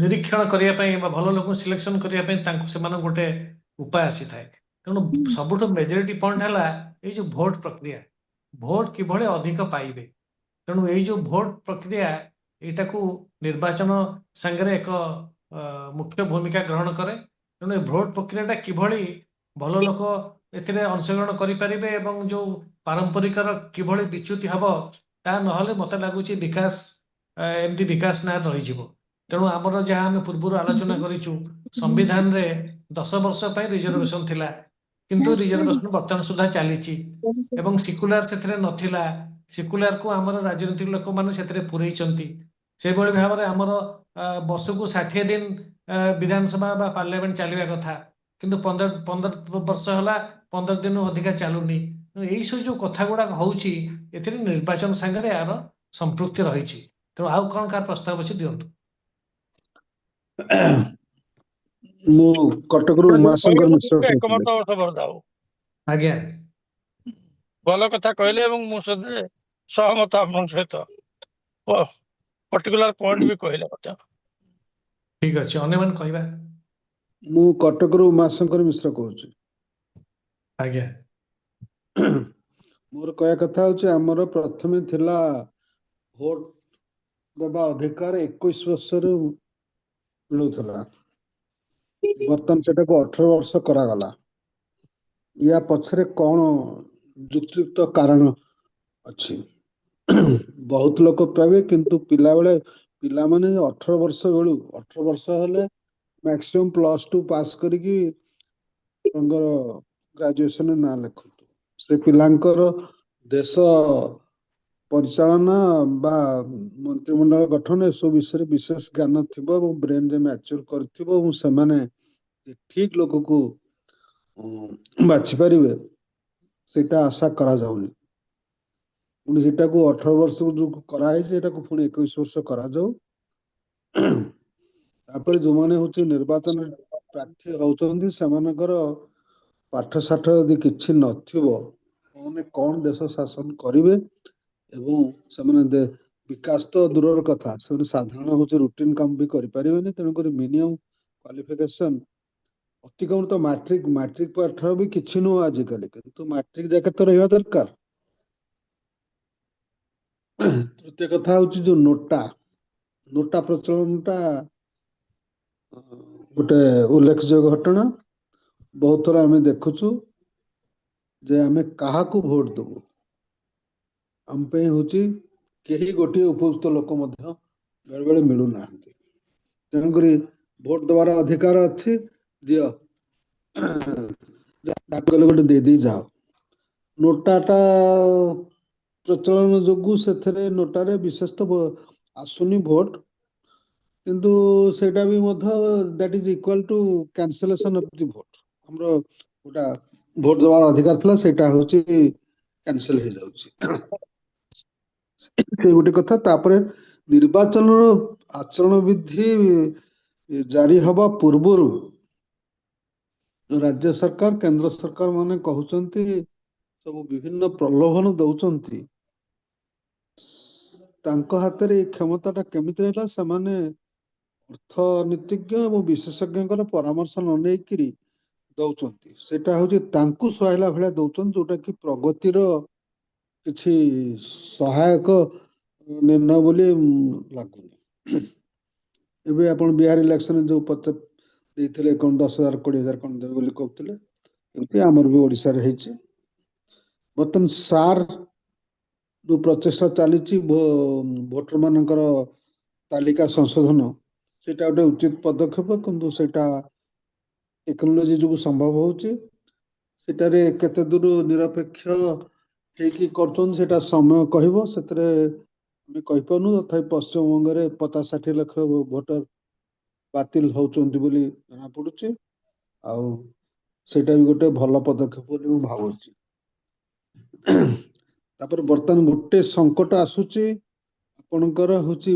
ନିରୀକ୍ଷଣ କରିବା ପାଇଁ ବା ଭଲ ଲୋକଙ୍କୁ ସିଲେକ୍ସନ କରିବା ପାଇଁ ତାଙ୍କୁ ସେମାନଙ୍କୁ ଗୋଟେ ଉପାୟ ଆସିଥାଏ। ତେଣୁ ସବୁଠୁ ମେଜରିଟି ପଏଣ୍ଟ ହେଲା ଏଇ ଯୋଉ ଭୋଟ ପ୍ରକ୍ରିୟା, ଭୋଟ କିଭଳି ଅଧିକ ପାଇବେ। ତେଣୁ ଏଇ ଯୋଉ ଭୋଟ ପ୍ରକ୍ରିୟା ଏଇଟାକୁ ନିର୍ବାଚନ ସାଙ୍ଗରେ ଏକ ମୁଖ୍ୟ ଭୂମିକା ଗ୍ରହଣ କରେ। ତେଣୁ ଏ ଭୋଟ ପ୍ରକ୍ରିୟାଟା କିଭଳି ଭଲ ଲୋକ ଏଥିରେ ଅଂଶଗ୍ରହଣ କରିପାରିବେ ଏବଂ ଯୋଉ ପାରମ୍ପରିକର କିଭଳି ବିଚ୍ୟୁତି ହବ, ତା ନହେଲେ ମତେ ଲାଗୁଛି ବିକାଶ ଏମିତି ବିକାଶ ନା ରହିଯିବ। ତେଣୁ ଆମର ଯାହା ଆମେ ପୂର୍ବରୁ ଆଲୋଚନା କରିଛୁ, ସମ୍ବିଧାନରେ 10 ବର୍ଷ ପାଇଁ ରିଜର୍ଭେସନ ଥିଲା, କିନ୍ତୁ ରିଜର୍ଭେସନ ବର୍ତ୍ତମାନ ସୁଦ୍ଧା ଚାଲିଛି ଏବଂ ସିକୁଲାର ସେଥିରେ ନଥିଲା। ସିକୁଲାରକୁ ଆମର ରାଜନୈତିକ ଲୋକମାନେ ସେଥିରେ ପୁରେଇଛନ୍ତି। ସେଭଳି ଭାବରେ ଆମର ବର୍ଷକୁ 60 ଦିନ ବିଧାନସଭା ବା ପାର୍ଲାମେଣ୍ଟ ଚାଲିବା କଥା, କିନ୍ତୁ 15 ବର୍ଷ ହେଲା 15 ଦିନ ଅଧିକା ଚାଲୁନି। ଏଇ ସବୁ ଯୋଉ କଥା ଗୁଡାକ ହଉଛି ଏଥିରେ ନିର୍ବାଚନ ସାଙ୍ଗରେ ଏହାର ସମ୍ପୃକ୍ତି ରହିଛି। ତେଣୁ ଆଉ କଣ କାହାର ପ୍ରସ୍ତାବ ଅଛି ଦିଅନ୍ତୁ। ମୁଁ କଟକରୁ ଉମାଶଙ୍କର ମିଶ୍ର କହୁଥିଲି। ଏକମତ ବର୍ତ୍ତମାନ। ଆଜ୍ଞା, ଭଲ କଥା କହିଲେ ଏବଂ ମୁଁ ସେଥିରେ ସହମତ ଆପଣଙ୍କ ସହିତ। ପର୍ଟିକୁଲାର ପଏଣ୍ଟ ବି କହିଲେ ମଧ୍ୟ। ଠିକ ଅଛି, ଅନ୍ୟମାନେ କହିବା। ମୁଁ କଟକରୁ ଉମାଶଙ୍କର ମିଶ୍ର କହୁଛି। ଆଜ୍ଞା, ମୋର କହିବା କଥା ହଉଛି ଆମର ପ୍ରଥମେ ଥିଲା ଭୋଟ ଦେବା ଅଧିକାର 21 ବର୍ଷରୁ ମିଳୁଥିଲା, ବର୍ତ୍ତମାନ ସେଟାକୁ 18 ବର୍ଷ କରାଗଲା। ୟା ପଛରେ କଣ ଯୁକ୍ତିଯୁକ୍ତ କାରଣ ଅଛି? ବହୁତ ଲୋକ ପାଇବେ, କିନ୍ତୁ ପିଲାମାନେ 18 ବର୍ଷ ବେଳୁ 18 ବର୍ଷ ହେଲେ ମ୍ୟାକ୍ସିମମ୍ +2 ପାସ୍ କରିକି ତାଙ୍କର ଗ୍ରାଜୁଏସନରେ ନାଁ ଲେଖନ୍ତୁ। ସେ ପିଲାଙ୍କର ଦେଶ ପରିଚାଳନା ବା ମନ୍ତ୍ରିମଣ୍ଡଳ ଗଠନ ଏସବୁ ବିଷୟରେ ବିଶେଷ ଜ୍ଞାନ ଥିବ ଏବଂ ବ୍ରେନରେ ମ୍ୟାଚୁର କରିଥିବ ଏବଂ ସେମାନେ ଠିକ ଲୋକକୁ ବାଛି ପାରିବେ, ସେଇଟା ଆଶା କରାଯାଉନି। ପୁଣି ସେଟାକୁ 18 ବର୍ଷକୁ ଯୋଉ କରାହେଇଛି ଏଟାକୁ ପୁଣି 21 ବର୍ଷ କରାଯାଉ। ତାପରେ ଯୋଉମାନେ ହଉଛି ନିର୍ବାଚନ ପ୍ରାର୍ଥୀ ହଉଛନ୍ତି ସେମାନଙ୍କର ପାଠ ସାଠ ଯଦି କିଛି ନଥିବ, ସେମାନେ କଣ ଦେଶ ଶାସନ କରିବେ ଏବଂ ସେମାନେ ବିକାଶ ତ ଦୂରର କଥା, ସେମାନେ ସାଧାରଣ ହଉଛି ରୁଟିନ କାମ ବି କରିପାରିବେନି। ତେଣୁକରି ମିନିମମ୍ କ୍ୱାଲିଫିକେସନ ଅତି କମ ତ ମାଟ୍ରିକ ପାଠ ବି କିଛି ନୁହଁ ଆଜିକାଲି, କିନ୍ତୁ ମାଟ୍ରିକ ଯାକେ ତ ରହିବା ଦରକାର। ତୃତୀୟ କଥା ହଉଛି ଯୋଉ ନୋଟା ପ୍ରଚଳନ ଟା ଗୋଟେ ଉଲ୍ଲେଖଯୋଗ୍ୟ ଘଟଣା। ବହୁତ ଥର ଆମେ ଦେଖୁଛୁ ଯେ ଆମେ କାହାକୁ ଭୋଟ ଦବୁ, ଆମ ପାଇଁ ହଉଛି କେହି ଗୋଟିଏ ଉପଯୁକ୍ତ ଲୋକ ମଧ୍ୟ ବେଳେ ବେଳେ ମିଳୁନାହାନ୍ତି। ତେଣୁକରି ଭୋଟ ଦେବାର ଅଧିକାର ଅଛି, ଦିଅ ଗୋଟେ ଦେଇଦେଇ ଯାଅ। ନୋଟାଟା ପ୍ରଚଳନ ଯୋଗୁ ସେଥିରେ ନୋଟାରେ ବିଶେଷତଃ ଆସୁନି ଭୋଟ, କିନ୍ତୁ ସେଇଟା ବି ମଧ୍ୟ that is equal to cancellation of the vote. ଆମର ଗୋଟା ଭୋଟ ଦେବାର ଅଧିକାର ଥିଲା, ସେଇଟା ହଉଛି କ୍ୟାନସେଲ ହେଇଯାଉଛି। ସେ ଗୋଟେ କଥା। ତାପରେ ନିର୍ବାଚନର ଆଚରଣ ବିଧି ଜାରି ହବା ପୂର୍ବରୁ ରାଜ୍ୟ ସରକାର କେନ୍ଦ୍ର ସରକାର ମାନେ କହୁଛନ୍ତି ସବୁ ବିଭିନ୍ନ ପ୍ରଲୋଭନ ଦଉଛନ୍ତି, ତାଙ୍କ ହାତରେ ଏଇ କ୍ଷମତା ଟା କେମିତି ରହିଲା? ସେମାନେ ଅର୍ଥନୀତିଜ୍ଞ ଏବଂ ବିଶେଷଜ୍ଞଙ୍କର ପରାମର୍ଶ ନ ନେଇକିରି ଦଉଛନ୍ତି ସେଟା ହଉଛି ତାଙ୍କୁ ସୁହାଇଲା ଭଳିଆ ଦଉଛନ୍ତି, ଯୋଉଟା କି ପ୍ରଗତିର କିଛି ସହାୟକ ନିର୍ଣ୍ଣୟ ବୋଲି ଲାଗୁନି। ଏବେ ଆପଣ ବିହାର ଇଲେକ୍ସନ ଯୋଉ ଦେଇଥିଲେ କଣ 10,000 20,000 କଣ ଦେବେ ବୋଲି କହୁଥିଲେ, ଏମିତି ଆମର ବି ଓଡିଶାରେ ହେଇଛି। ବର୍ତ୍ତମାନ ସାର୍ ଯୋଉ ପ୍ରଚେଷ୍ଟା ଚାଲିଛି ଭୋଟର ମାନଙ୍କର ତାଲିକା ସଂଶୋଧନ, ସେଇଟା ଗୋଟେ ଉଚିତ ପଦକ୍ଷେପ, କିନ୍ତୁ ସେଇଟା ଟେକ୍ନୋଲୋଜି ଯୋଗୁ ସମ୍ଭବ ହଉଛି। ସେଟାରେ କେତେ ଦୂର ନିରପେକ୍ଷ ହେଇକି କରୁଛନ୍ତି ସେଟା ସମୟ କହିବ, ସେଥିରେ ଆମେ କହିପାରୁନୁ। ତଥାପି ପଶ୍ଚିମବଙ୍ଗରେ 50-60 ଲକ୍ଷ ଭୋଟର ବାତିଲ ହଉଛନ୍ତି ବୋଲି ଜଣା ପଡୁଛି, ଆଉ ସେଇଟା ବି ଗୋଟେ ଭଲ ପଦକ୍ଷେପ ବୋଲି ମୁଁ ଭାବୁଛି। ତାପରେ ବର୍ତ୍ତମାନ ଗୋଟେ ସଙ୍କଟ ଆସୁଛି, ଆପଣଙ୍କର ହଉଛି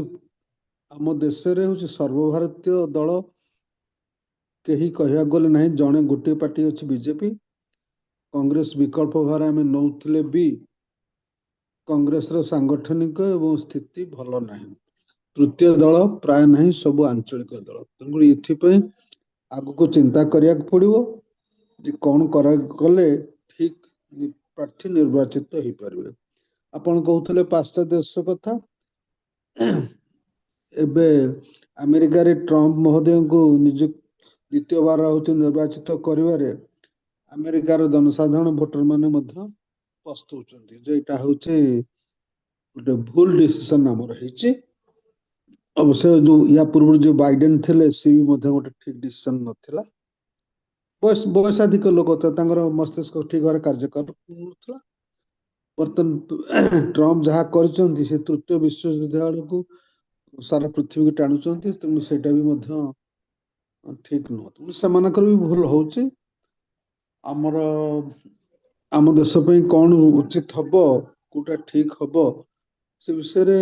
ଆମ ଦେଶରେ ହଉଛି ସର୍ବଭାରତୀୟ ଦଳ କେହି କହିବାକୁ ଗଲେ ନାହିଁ, ଜଣେ ଗୋଟିଏ ପାର୍ଟି ଅଛି ବିଜେପି। କଂଗ୍ରେସ ବିକଳ୍ପ ଭାବରେ ଆମେ ନଉଥିଲେ ବି କଂଗ୍ରେସର ସାଂଗଠନିକ ଏବଂ ସ୍ଥିତି ଭଲ ନାହିଁ। ତୃତୀୟ ଦଳ ପ୍ରାୟ ନାହିଁ, ସବୁ ଆଞ୍ଚଳିକ ଦଳ। ତେଣୁକରି ଏଥିପାଇଁ ଆଗକୁ ଚିନ୍ତା କରିବାକୁ ପଡିବ ଯେ କଣ କଲେ ଠିକ ପ୍ରାର୍ଥୀ ନିର୍ବାଚିତ ହେଇପାରିବେ। ଆପଣ କହୁଥିଲେ ପାଶ୍ଚାତ୍ୟ ଦେଶ କଥା, ଏବେ ଆମେରିକାରେ ଟ୍ରମ୍ପ ମହୋଦୟଙ୍କୁ ଦ୍ୱିତୀୟ ବାର ହଉଛି ନିର୍ବାଚିତ କରିବାରେ ଆମେରିକାର ଜନସାଧାରଣ ଭୋଟର ମାନେ ମଧ୍ୟ ପସ୍ତଉଛନ୍ତି ଯେ ଏଇଟା ହଉଛି ଗୋଟେ ଭୁଲ ଡିସିସନ ଆମର ହେଇଛି। ଅବଶ୍ୟ ଯୋଉ ୟା ପୂର୍ବରୁ ଯୋଉ ବାଇଡେନ ଥିଲେ, ସେ ବି ମଧ୍ୟ ଗୋଟେ ଠିକ ଡିସିସନ ନଥିଲା। ବୟସାଧିକ ଲୋକ ତାଙ୍କର ମସ୍ତିଷ୍କ ଠିକ ଭାବରେ କାର୍ଯ୍ୟ କରୁନଥିଲା। ବର୍ତ୍ତମାନ ଟ୍ରମ୍ପ ଯାହା କରିଛନ୍ତି, ସେ ତୃତୀୟ ବିଶ୍ୱଯୁଦ୍ଧ ଆଡକୁ ସାରା ପୃଥିବୀକୁ ଟାଣୁଛନ୍ତି, ତେଣୁ ସେଇଟା ବି ମଧ୍ୟ ଠିକ ନୁହଁ। ତେଣୁ ସେମାନଙ୍କର ବି ଭୁଲ ହଉଛି। ଆମ ଦେଶ ପାଇଁ କଣ ଉଚିତ ହବ, କୋଉଟା ଠିକ ହବ, ସେ ବିଷୟରେ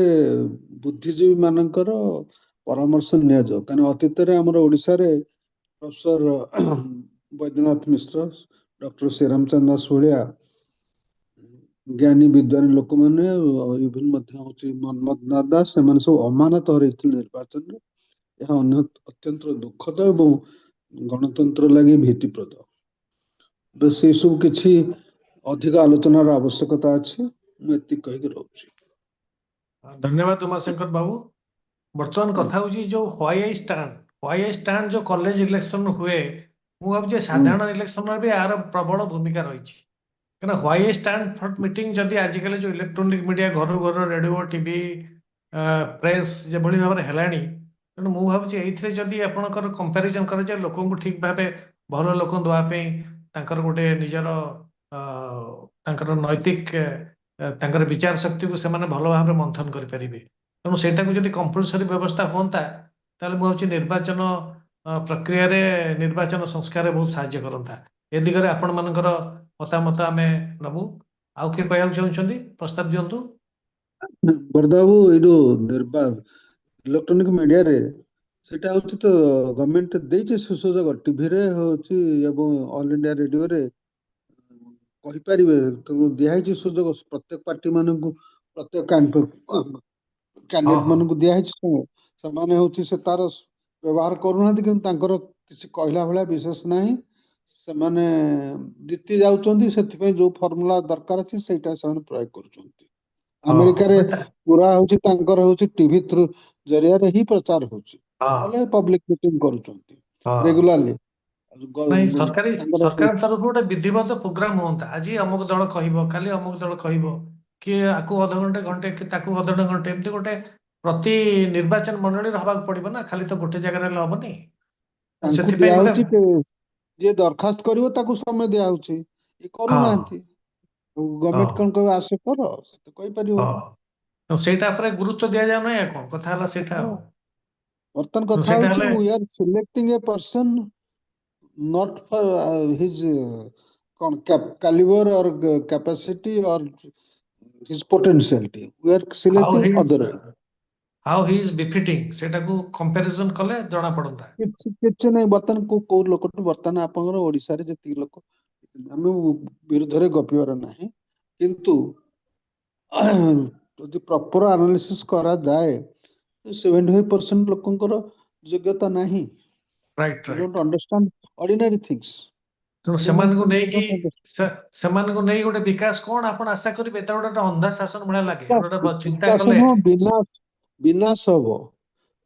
ବୁଦ୍ଧିଜୀବୀ ମାନଙ୍କର ପରାମର୍ଶ ନିଆଯାଉ। କାରଣ ଅତୀତରେ ଆମର ଓଡିଶାରେ ପ୍ରଫେସର ବୈଦ୍ୟନାଥ ମିଶ୍ର, ଡକ୍ଟର ଶ୍ରୀରାମ ଚନ୍ଦ୍ର ଦାସ ଭଳିଆ ଜ୍ଞାନୀ ବିଦ୍ୱାନୀ ଲୋକମାନେ, ଇଭେନ ମଧ୍ୟ ହଉଛି ମନ୍ମଥ ଦାସ, ସେମାନେ ସବୁ ଅମାନତ ହରେଇଥିଲେ ନିର୍ବାଚନରେ। ଏହା ଅତ୍ୟନ୍ତ ଦୁଃଖଦ ଏବଂ ଗଣତନ୍ତ୍ର ଲାଗି ଭୀତିପ୍ରଦ। ସେ ସବୁ କିଛି ଅଧିକ ଆଲୋଚନାର ଆବଶ୍ୟକତା ଅଛି। ମୁଁ ଏତିକି କହିକି ରହୁଛି। ଧନ୍ୟବାଦ ଉମାଶଙ୍କର ବାବୁ। ବର୍ତ୍ତମାନ କଥା ହଉଛି ଯୋଉ ହ୍ୱାଇ ଆଇ ଷ୍ଟାଣ୍ଡ ଯୋଉ କଲେଜ ଇଲେକ୍ସନ ହୁଏ, ମୁଁ ଭାବୁଛି ସାଧାରଣ ଇଲେକ୍ସନରେ ବି ଏହାର ପ୍ରବଳ ଭୂମିକା ରହିଛି। କାରଣ why I stand for meeting ଯଦି ଆଜିକାଲି ଯୋଉ ଇଲେକ୍ଟ୍ରୋନିକ ମିଡିଆ ଘରୁ ଘର ରେଡିଓ ଟିଭି ପ୍ରେସ୍ ଯେଭଳି ଭାବରେ ହେଲାଣି, ତେଣୁ ମୁଁ ଭାବୁଛି ଏଇଥିରେ ଯଦି ଆପଣଙ୍କର କମ୍ପାରିଜନ କରାଯାଏ, ଲୋକଙ୍କୁ ଠିକ ଭାବେ ଭଲ ଲୋକ ଦେବା ପାଇଁ ତାଙ୍କର ଗୋଟେ ନିଜର ତାଙ୍କର ନୈତିକ ତାଙ୍କର ବିଚାର ଶକ୍ତିକୁ ସେମାନେ ଭଲ ଭାବରେ ମନ୍ଥନ କରିପାରିବେ। ତେଣୁ ସେଇଟାକୁ ଯଦି କମ୍ପଲସରୀ ବ୍ୟବସ୍ଥା ହୁଅନ୍ତା, ତାହେଲେ ମୁଁ ଭାବୁଛି ନିର୍ବାଚନ ପ୍ରକ୍ରିୟାରେ ନିର୍ବାଚନ ସଂସ୍କାରରେ ବହୁତ ସାହାଯ୍ୟ କରନ୍ତା। ଏ ଦିଗରେ ଆପଣମାନଙ୍କର ମତାମତ ଆମେ ନେବୁ। ଆଉ କିଏ କହିବାକୁ ଚାହୁଁଛନ୍ତି, ପ୍ରସ୍ତାବ ଦିଅନ୍ତୁ। ବରଦାବାବୁ, ଏଇ ଯୋଉ ଇଲେକ୍ଟ୍ରୋନିକ ମିଡିଆରେ ସେଟା ହଉଛି ତ ଗଭର୍ଣମେଣ୍ଟ ଦେଇଛି ସୁଯୋଗ, ଟିଭିରେ ହଉଛି ଏବଂ ଅଲ ଇଣ୍ଡିଆ ରେଡିଓରେ କହିପାରିବେ, ଦିଆହେଇଛି ସୁଯୋଗ ପ୍ରତ୍ୟେକ ପାର୍ଟି ମାନଙ୍କୁ, ପ୍ରତ୍ୟେକ କ୍ୟାଣ୍ଡିଡେଟ ମାନଙ୍କୁ ଦିଆହେଇଛି। ସେମାନେ ହଉଛି ସେ ତାର ବ୍ୟବହାର କରୁନାହାନ୍ତି, କିନ୍ତୁ ତାଙ୍କର କିଛି କହିଲା ଭଳିଆ ବିଶେଷ ନାହିଁ। ସେମାନେ ଜିତି ଯାଉଛନ୍ତି, ସେଥିପାଇଁ ଯୋଉ ଫର୍ମୁଲା ଦରକାର ଅଛି ସେଇଟା ସେମାନେ ପ୍ରୟୋଗ କରୁଛନ୍ତି। ଆମେରିକାରେ ପୁରା ହଉଛି ତାଙ୍କର ହଉଛି ଟିଭି ଥ୍ରୁ ଜରିଆରେ ହିଁ ପ୍ରଚାର ହଉଛି, ନହେଲେ ପବ୍ଲିକ ମିଟିଂ କରୁଛନ୍ତି ରେଗୁଲାରଲି। ନାଇଁ, ସରକାର ତରଫରୁ ଗୋଟେ ବିଧିବଦ୍ଧ ପ୍ରୋଗ୍ରାମ ହୁଅନ୍ତା। ଆଜି ଅମୁକ ଦଳ କହିବ, କାଲି ଅମୁକ ଦଳ କହିବ, କି ଆକୁ ଅଧଘଣ୍ଟେ ଘଣ୍ଟେ, କି ତାକୁ ଅଧଘଣ୍ଟେ ଘଣ୍ଟେ, ଏମିତି ଗୋଟେ ପ୍ରତି ନିର୍ବାଚନ ମଣ୍ଡଳୀରେ ହବାକୁ ପଡିବ ନା, ଖାଲି ତ ଗୋଟେ ଜାଗାରେ ହେଲେ ହବନି। ତାଙ୍କୁ ଦିଆହଉଛି, ଯିଏ ଦରଖାସ୍ତ କରିବ ତାକୁ ସମୟ ଦିଆହଉଛି, ଇଏ କରୁନାହାନ୍ତି। ଗଭର୍ଣମେଣ୍ଟ କଣ କହିବ ଆସେ କର, ସେ ତ କହିପାରିବନି। ସେଇଟା ଉପରେ ଗୁରୁତ୍ୱ ଦିଆଯାଉ ନାହିଁ। ଆଉ କଣ କଥା ହେଲା ସେଇଟା। ବର୍ତ୍ତମାନ କଥା ହଉଛି we are selecting a person not for his caliber or capacity or his potentiality. We are selecting otherwise. How he is befitting, ସେଟାକୁ କମ୍ପାରିଜନ କଲେ ଜଣା ପଡନ୍ତା। କିଛି ନାହିଁ। ବର୍ତ୍ତମାନ କୋଉ ଲୋକଠୁ, ବର୍ତ୍ତମାନ ଆପଣଙ୍କର ଓଡିଶାରେ ଯେତିକି ଲୋକ, ଆମେ ବିରୁଦ୍ଧରେ ଗପିବାର ନାହିଁ, କିନ୍ତୁ ଯଦି ପ୍ରପର ଆନାଲିସିସ୍ କରାଯାଏ, 75% ଲୋକଙ୍କର ଯୋଗ୍ୟତା ନାହିଁ। They don't understand ordinary things. ତେଣୁ ସେମାନଙ୍କୁ ନେଇକି ସେମାନଙ୍କୁ ନେଇ ଗୋଟେ ବିକାଶ କଣ ଆପଣ ଆଶା କରିବେ? ତା ଗୋଟେ ଅନ୍ଧା ଶାସନ ଭଳିଆ ଲାଗେ। ଗୋଟେ ଚିନ୍ତା କଲେ ବିନାଶ ହବ।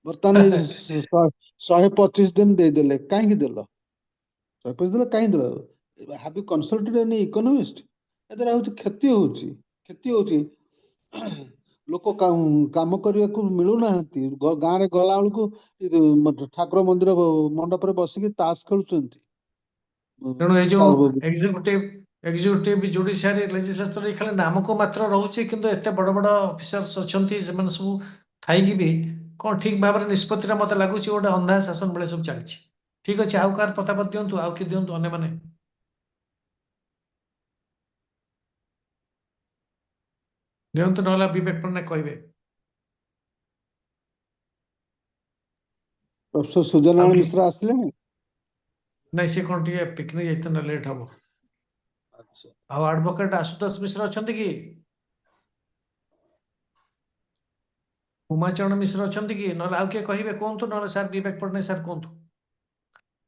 ବର୍ତ୍ତମାନ 125 ଦିନ ଦେଇଦେଲେ, କାହିଁକି ଦେଲ? 125 ଦେଲେ କାହିଁକି ଦେଲ? Have you consulted any economist? ଏଥିରେ ହଉଛି କ୍ଷତି ହଉଛି ଲୋକ କାମ କରିବାକୁ ମିଳୁନାହାନ୍ତି। ଗାଁରେ ଗଲା ବେଳକୁ ଠାକୁର ମନ୍ଦିର ମଣ୍ଡପରେ ବସିକି ତାସ ଖେଳୁଛନ୍ତି। ତେଣୁ ଏଇ ଯୋଉ ଏକ୍ଜିକ୍ୟୁଟିଭ ଜୁଡିସିଆରୀ ଲେଜିସ୍ଲେଚର ଖାଲି ନାମକୁ ମାତ୍ର ରହୁଛି, କିନ୍ତୁ ଏତେ ବଡ ବଡ ଅଫିସର୍ସ ଅଛନ୍ତି, ସେମାନେ ସବୁ ଥାଇକି ବି କଣ ଠିକ ଭାବରେ ନିଷ୍ପତ୍ତିଟା ମତେ ଲାଗୁଛି ଗୋଟେ ଅନ୍ଧା ଶାସନ ଭଳିଆ ସବୁ ଚାଲିଛି। ଠିକ ଅଛି, ଆଉ କାହାର ପ୍ରତାପ ଦିଅନ୍ତୁ, ଆଉ କିଏ ଦିଅନ୍ତୁ, ଅନ୍ୟମାନେ ଦିଅନ୍ତୁ, ନହେଲେ ବିବେକ ପଟ୍ଟନାୟକ କହିବେ। ପ୍ରଫେସର ସୂର୍ଯ୍ୟନାରାୟଣ ମିଶ୍ର ଆସିଲେଣି? ନାଇଁ, ସେ କଣ ଟିକେ ପିକନିକ ଯାଇଛନ୍ତି, ଲେଟ୍ ହବ। ଆଉ ଆଡଭୋକେଟ ଆଶୁତୋଷ ମିଶ୍ର ଅଛନ୍ତି କି? ଉମାଚରଣ ମିଶ୍ର ଅଛନ୍ତି କି? ନହେଲେ ଆଉ କିଏ କହିବେ କୁହନ୍ତୁ, ନହେଲେ ସାର୍ ବିବେକ ପଟ୍ଟନାୟକ ସାର୍ କୁହନ୍ତୁ।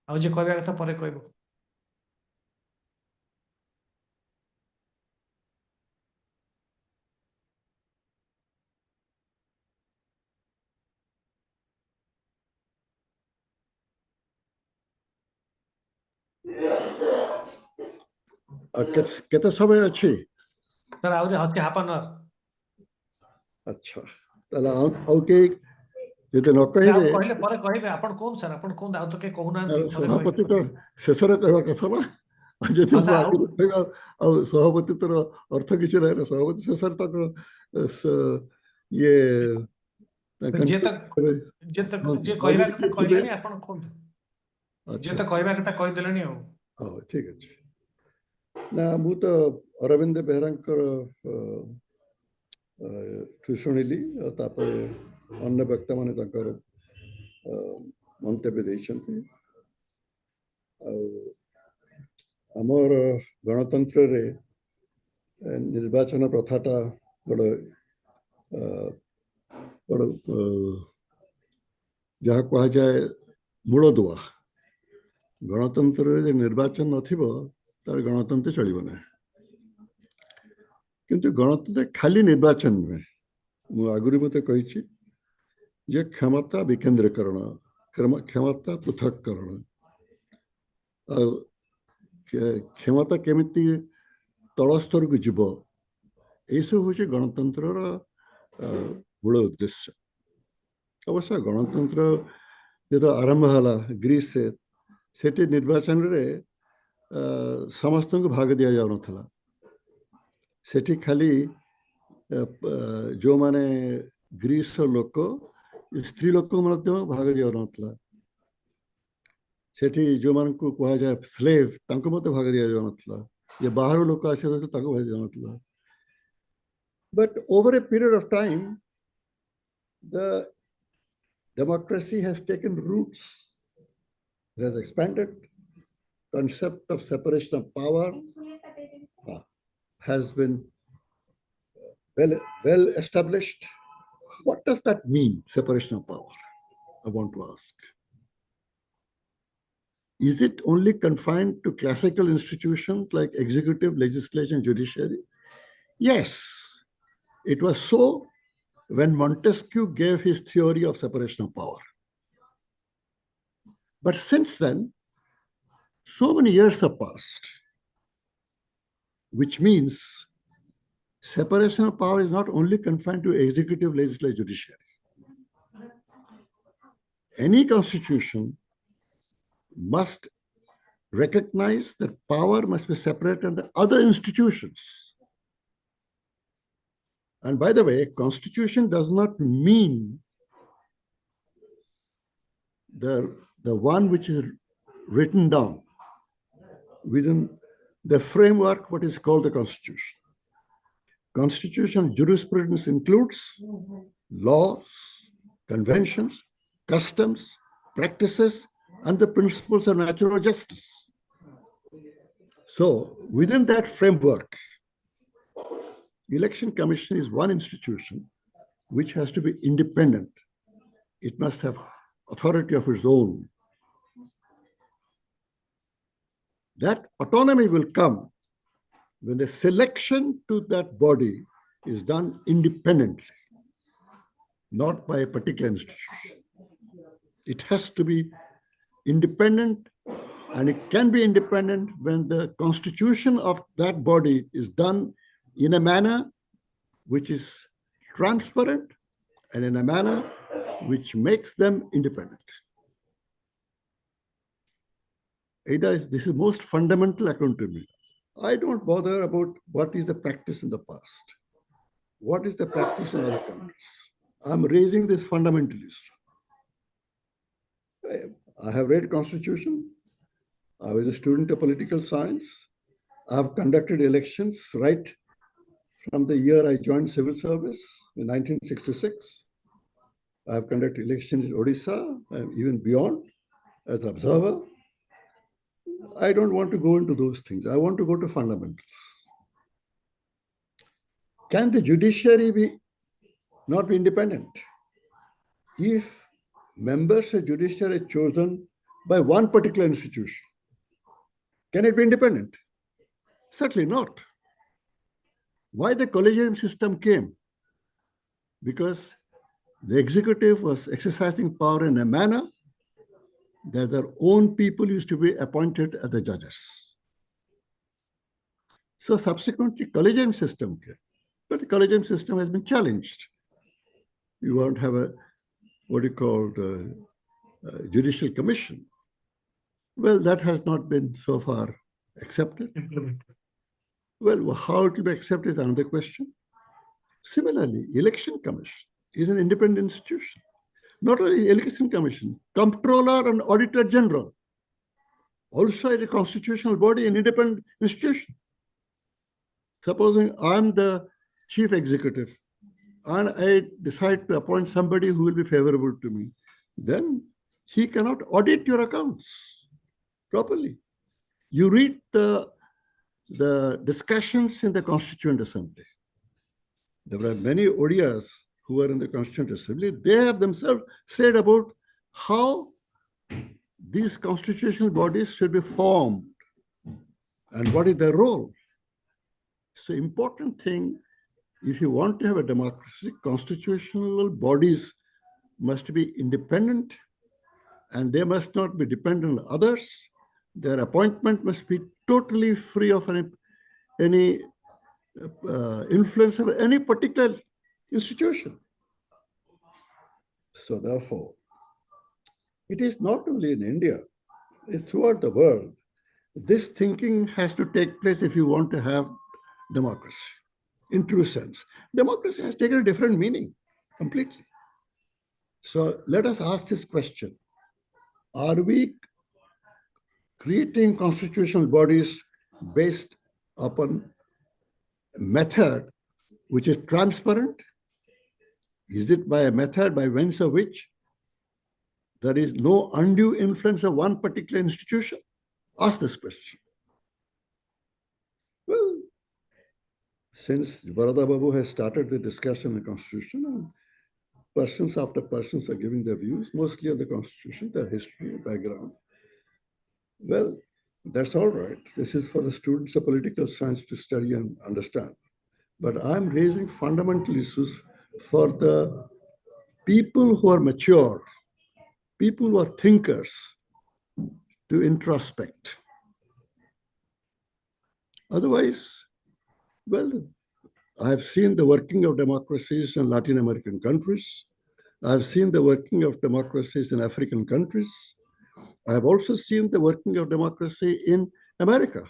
ଆଉ ଯିଏ କହିବା କଥା ପରେ କହିବ। କେତେ ସମୟ ଅଛି? ସାର୍ ଆହୁରି ହାଫ୍ ଆନ୍ ଆୱାର। ଆଚ୍ଛା, ତାହେଲେ ଆଉ କେହି ଯଦି ନ କହିବେ, କହିଲେ ପରେ କହିବେ। ଆପଣ କୁହନ୍ତୁ ସାର୍, ଆପଣ କୁହନ୍ତୁ। ଆଉ ତ କେହି କହୁନାହାନ୍ତି। ସଭାପତି ତ ଶେଷରେ କହିବା କଥା ନା। ଆଉ ଯଦି ମୁଁ ଆଗରୁ କହିବା, ଆଉ ସଭାପତି ତର ଅର୍ଥ କିଛି ନାହିଁ ନା। ସଭାପତି ଶେଷରେ ତାଙ୍କ ଇଏ ଯିଏ କହିବା କଥା କହିଲେଣି, ଆପଣ କୁହନ୍ତୁ। ଯିଏ ତ କହିବା କଥା କହିଦେଲେଣି ଆଉ। ହଉ, ଠିକ ଅଛି। ନା, ମୁଁ ତ ଅରବିନ୍ଦ ବେହେରାଙ୍କର ଠୁ ଶୁଣିଲି, ଆଉ ତାପରେ ଅନ୍ୟ ବ୍ୟକ୍ତିମାନେ ତାଙ୍କର ମନ୍ତବ୍ୟ ଦେଇଛନ୍ତି। ଆଉ ଆମର ଗଣତନ୍ତ୍ରରେ ନିର୍ବାଚନ ପ୍ରଥାଟା ବଡ଼ ଯାହା କୁହାଯାଏ ମୂଳଦୁଆ। ଗଣତନ୍ତ୍ରରେ ନିର୍ବାଚନ ନଥିବ ତାହେଲେ ଗଣତନ୍ତ୍ର ଚଳିବ ନାହିଁ। କିନ୍ତୁ ଗଣତନ୍ତ୍ର ଖାଲି ନିର୍ବାଚନ ନୁହେଁ। ମୁଁ ଆଗରୁ ମୋତେ କହିଛି ଯେ କ୍ଷମତା ବିକେନ୍ଦ୍ରୀକରଣ, କ୍ଷମତା ପୃଥକକରଣ, ଆଉ କ୍ଷମତା କେମିତି ତଳ ସ୍ତରକୁ ଯିବ, ଏଇସବୁ ହେଉଛି ଗଣତନ୍ତ୍ରର ମୂଳ ଉଦ୍ଦେଶ୍ୟ। ଅବଶ୍ୟ ଗଣତନ୍ତ୍ର ଯେତେବେଳେ ଆରମ୍ଭ ହେଲା ଗ୍ରୀସରେ, ସେଠି ନିର୍ବାଚନରେ ସମସ୍ତଙ୍କୁ ଭାଗ ଦିଆଯାଉନଥିଲା। ସେଠି ଖାଲି ଯେଉଁମାନେ ଗ୍ରୀସର ଲୋକ, ସ୍ତ୍ରୀ ଲୋକ ମଧ୍ୟ ଭାଗ ଦିଆଯାଉନଥିଲା। ସେଠି ଯେଉଁମାନଙ୍କୁ କୁହାଯାଏ ସ୍ଲେଭ୍, ତାଙ୍କୁ ମଧ୍ୟ ଭାଗ ଦିଆଯାଉନଥିଲା। ଯେ ବାହାରୁ ଲୋକ ଆସିବା ତାଙ୍କୁ ଭାଗ ଦିଆଯାଉନଥିଲା। But over a period of time, the democracy has taken roots. It has expanded. Concept of separation of power has been well established. What does that mean, separation of power? I want to ask. Is it only confined to classical institutions like executive, legislature, and judiciary? Yes, it was so when Montesquieu gave his theory of separation of power. But since then, so many years have passed, which means separation of power is not only confined to executive, legislative, judiciary. Any constitution must recognize that power must be separate from the other institutions. And by the way, constitution does not mean the one which is written down within the framework, what is called the constitution. Constitution jurisprudence includes laws, conventions, customs, practices, and the principles of natural justice. So within that framework, Election Commission is one institution which has to be independent. It must have authority of its own. That autonomy will come when the selection to that body is done independently, not by a particular institution. It has to be independent, and it can be independent when the constitution of that body is done in a manner which is transparent and in a manner which makes them independent. This is most fundamental accountability. I don't bother about what is the practice in the past. What is the practice in other countries? I'm raising this fundamental issue. I have read Constitution. I was a student of political science. I've conducted elections right from the year I joined civil service in 1966. I've conducted elections in Odisha and even beyond as observer. I don't want to go into those things. I want to go to fundamentals. Can the judiciary not be independent? If members of judiciary are chosen by one particular institution, can it be independent? Certainly not. Why the collegium system came? Because the executive was exercising power in a manner that their own people used to be appointed as the judges. So subsequently, collegium system came. But the collegium system has been challenged. You won't have a, what you call, judicial commission. Well, that has not been so far accepted. Implemented. Well, how it will be accepted is another question. Similarly, election commission is an independent institution. Not only election commission, comptroller and auditor general, also a constitutional body, an independent institution. Supposing I'm the chief executive and I decide to appoint somebody who will be favorable to me, then he cannot audit your accounts properly. You read the discussions in the Constituent Assembly. There were many ODIAs who were in the Constituent Assembly. They have themselves said about how these constitutional bodies should be formed and what is their role. So important thing, if you want to have a democracy, constitutional bodies must be independent and they must not be dependent on others. Their appointment must be totally free of any influence of any particular institution. So therefore, it is not only in India, it's throughout the world. This thinking has to take place if you want to have democracy in true sense. Democracy has taken a different meaning completely. So let us ask this question. Are we creating constitutional bodies based upon a method which is transparent? Is it by a method by means of which there is no undue influence of one particular institution? Ask this question. Well, since Varada Babu has started the discussion on the Constitution, and persons after persons are giving their views, mostly on the Constitution, their history, background. Well, that's all right. This is for the students of political science to study and understand. But I'm raising fundamental issues for the people who are mature, people who are thinkers, to introspect. Otherwise, well, I've seen the working of democracies in Latin American countries. I've seen the working of democracies in African countries. I've also seen the working of democracy in America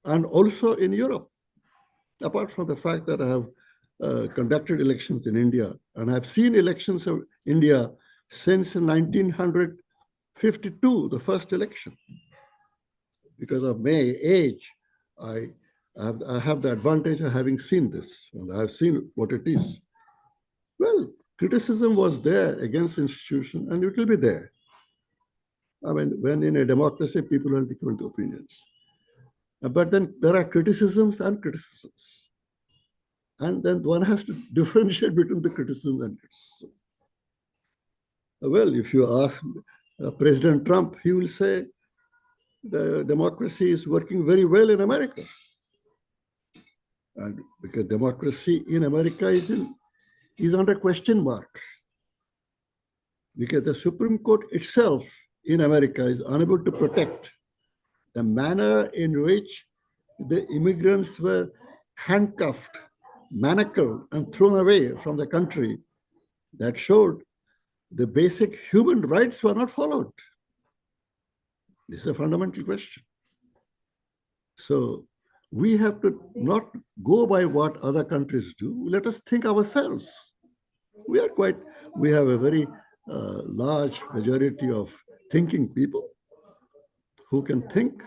and also in Europe, apart from the fact that I have conducted elections in India, and I've seen elections of India since 1952, the first election. Because of my age, I have the advantage of having seen this, and I have seen what it is. Well, criticism was there against institution, and it will be there. I mean, when in a democracy, people have different opinions. But then there are criticisms and criticisms. And then one has to differentiate between the criticism and criticism. Well, if you ask President Trump, he will say, the democracy is working very well in America. And because democracy in America is under question mark. Because the Supreme Court itself in America is unable to protect the manner in which the immigrants were handcuffed, manacled, and thrown away from the country. That showed the basic human rights were not followed. This is a fundamental question. So we have to not go by what other countries do. Let us think ourselves. We have a very large majority of thinking people who can think,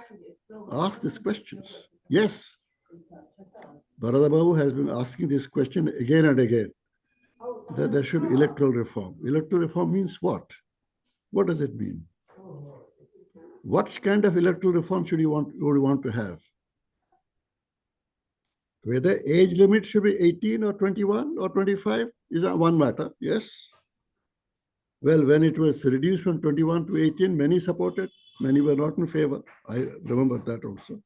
ask these questions. Yes, Bharata Babu has been asking this question again and again, that there should be electoral reform. Electoral reform means what? What does it mean? What kind of electoral reform would you want to have? Whether age limit should be 18 or 21 or 25 is one matter, yes. Well, when it was reduced from 21 to 18, many supported, many were not in favor. I remember that also.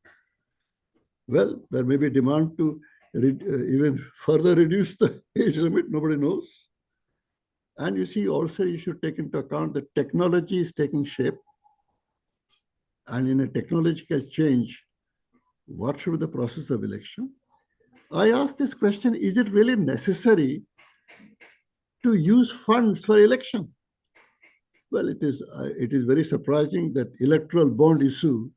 Well, there may be demand to even further reduce the age limit, nobody knows. And you see, also you should take into account that technology is taking shape. And in a technological change, what should be the process of election? I ask this question, is it really necessary to use funds for election? Well, it is very surprising that electoral bond issue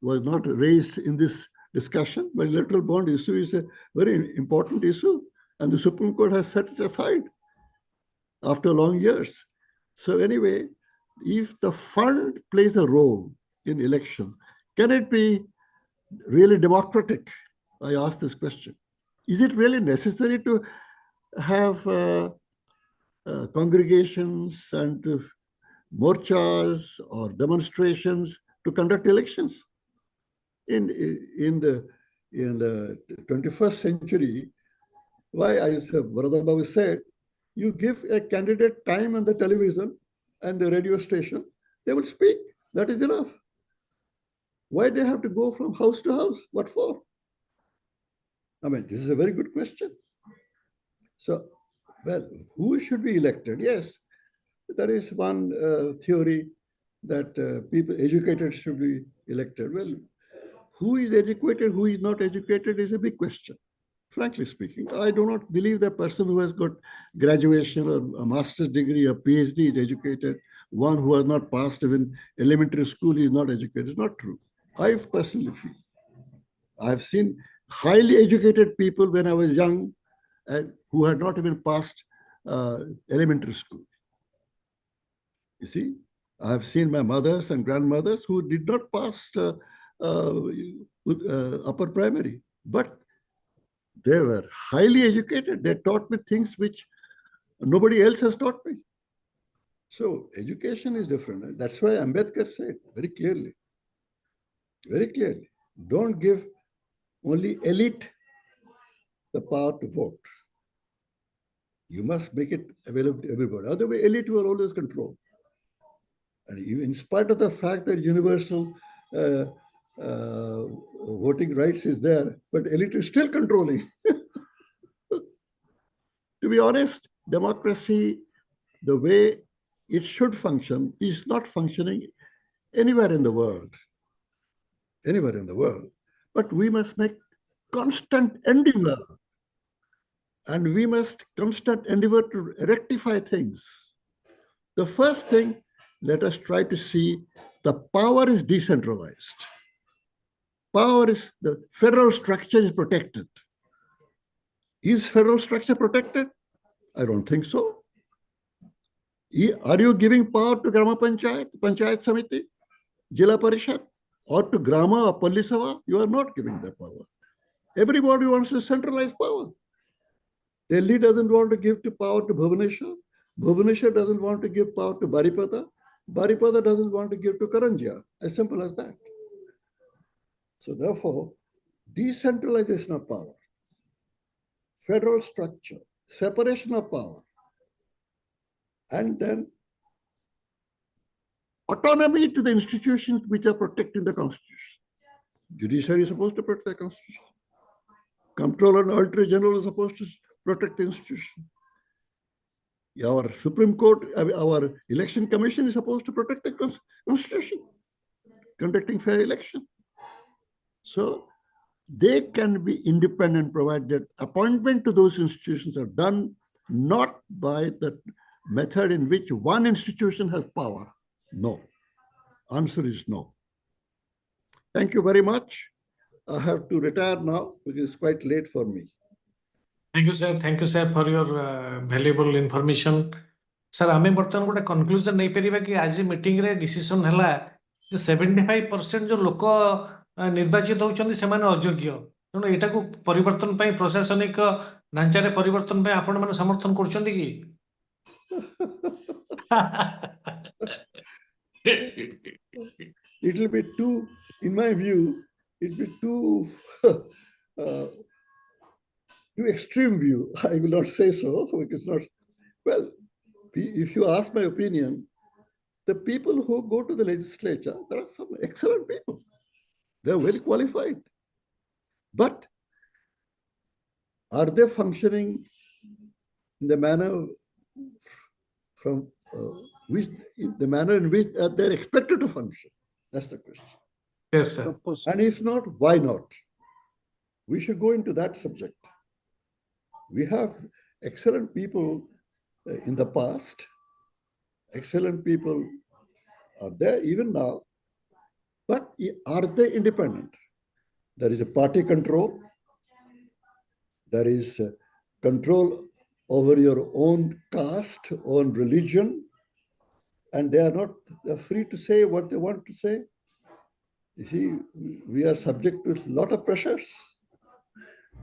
was not raised in this discussion, but electoral bond issue is a very important issue, and the Supreme Court has set it aside after long years. So anyway, if the fund plays a role in election, can it be really democratic? I ask this question. Is it really necessary to have congregations and morchas or demonstrations to conduct elections? In the 21st century, why, as Bharata Babu said, you give a candidate time on the television and the radio station, they will speak. That is enough. Why they have to go from house to house? What for? I mean, this is a very good question. So, well, who should be elected? Yes, there is one theory that people educated should be elected. Well, who is educated, who is not educated is a big question. Frankly speaking, I do not believe the person who has got graduation or a master's degree, a PhD is educated. One who has not passed even elementary school is not educated. It's not true. I personally feel. I've seen highly educated people when I was young and who had not even passed elementary school. You see, I've seen my mothers and grandmothers who did not pass upper primary, but they were highly educated. They taught me things which nobody else has taught me. So education is different. That's why Ambedkar said very clearly, don't give only elite the power to vote. You must make it available to everybody. Otherwise, elite will always control. And even in spite of the fact that universal voting rights is there, but elite is still controlling. To be honest, democracy, the way it should function, is not functioning anywhere in the world. Anywhere in the world. But we must make constant endeavor. And we must constant endeavor to rectify things. The first thing, let us try to see the power is decentralized. The federal structure is protected. Is federal structure protected? I don't think so. Are you giving power to Grama Panchayat, Panchayat Samiti, Jila Parishad, or to Grama or Pallisava? You are not giving that power. Everybody wants to centralize power. Delhi doesn't want to give power to Bhubaneswar. Bhubaneswar doesn't want to give power to Baripada. Baripada doesn't want to give to Karanjia. As simple as that. So therefore, decentralization of power, federal structure, separation of power, and then autonomy to the institutions which are protecting the Constitution. Judiciary is supposed to protect the Constitution. Comptroller and Auditor General is supposed to protect the institution. Our Supreme Court, our Election Commission is supposed to protect the Constitution, conducting fair election. So they can be independent provided appointment to those institutions are done not by the method in which one institution has power. No. Answer is no. Thank you very much. I have to retire now because it's quite late for me. Thank you, sir. Thank you, sir, for your valuable information. Sir, आमे बर्तमान गोटे conclusion नहीं परिबा कि आज meeting रे decision हला जे 75% जो लोक निर्वाचित होउछन्ती से माने अयोग्य तेणु एटा को परिवर्तन पई प्रशासनिक ढांचा रे परिवर्तन पई आपण माने समर्थन करछन्ती कि It will be too, in my view, it will be too too extreme view. I will not say so because it's not. Well, if you ask my opinion, the people who go to the legislature, there are some excellent people. They are well qualified. But are they functioning in the manner from which the manner in which they're expected to function? That's the question. Yes, sir. And if not, why not? We should go into that subject. We have excellent people in the past. Excellent people are there even now. But are they independent? There is a party control. There is control over your own caste, own religion. And they are not free to say what they want to say. You see, we are subject to a lot of pressures.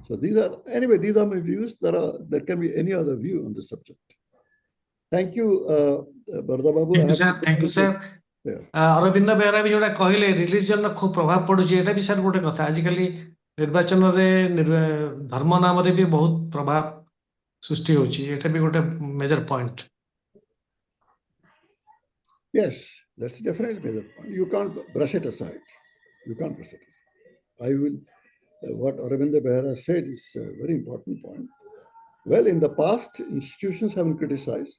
So these are my views. There can be any other view on the subject. Thank you, Barda Babu. Thank you, sir. Thank you, sir. Arvind Behera भी जोड़ा कहले religion खूब प्रभाव पड़ुची एटा भी sir गोटे कथा आजिकली निर्वाचन रे धर्म नाम रे भी बहुत प्रभाव सृष्टि होची एटा भी गोटे major point Yes, that's definitely major point. You can't brush it aside. You can't brush it aside. I will. What Aravinda Behra said is a very important point. Well, in the past, institutions have been criticized.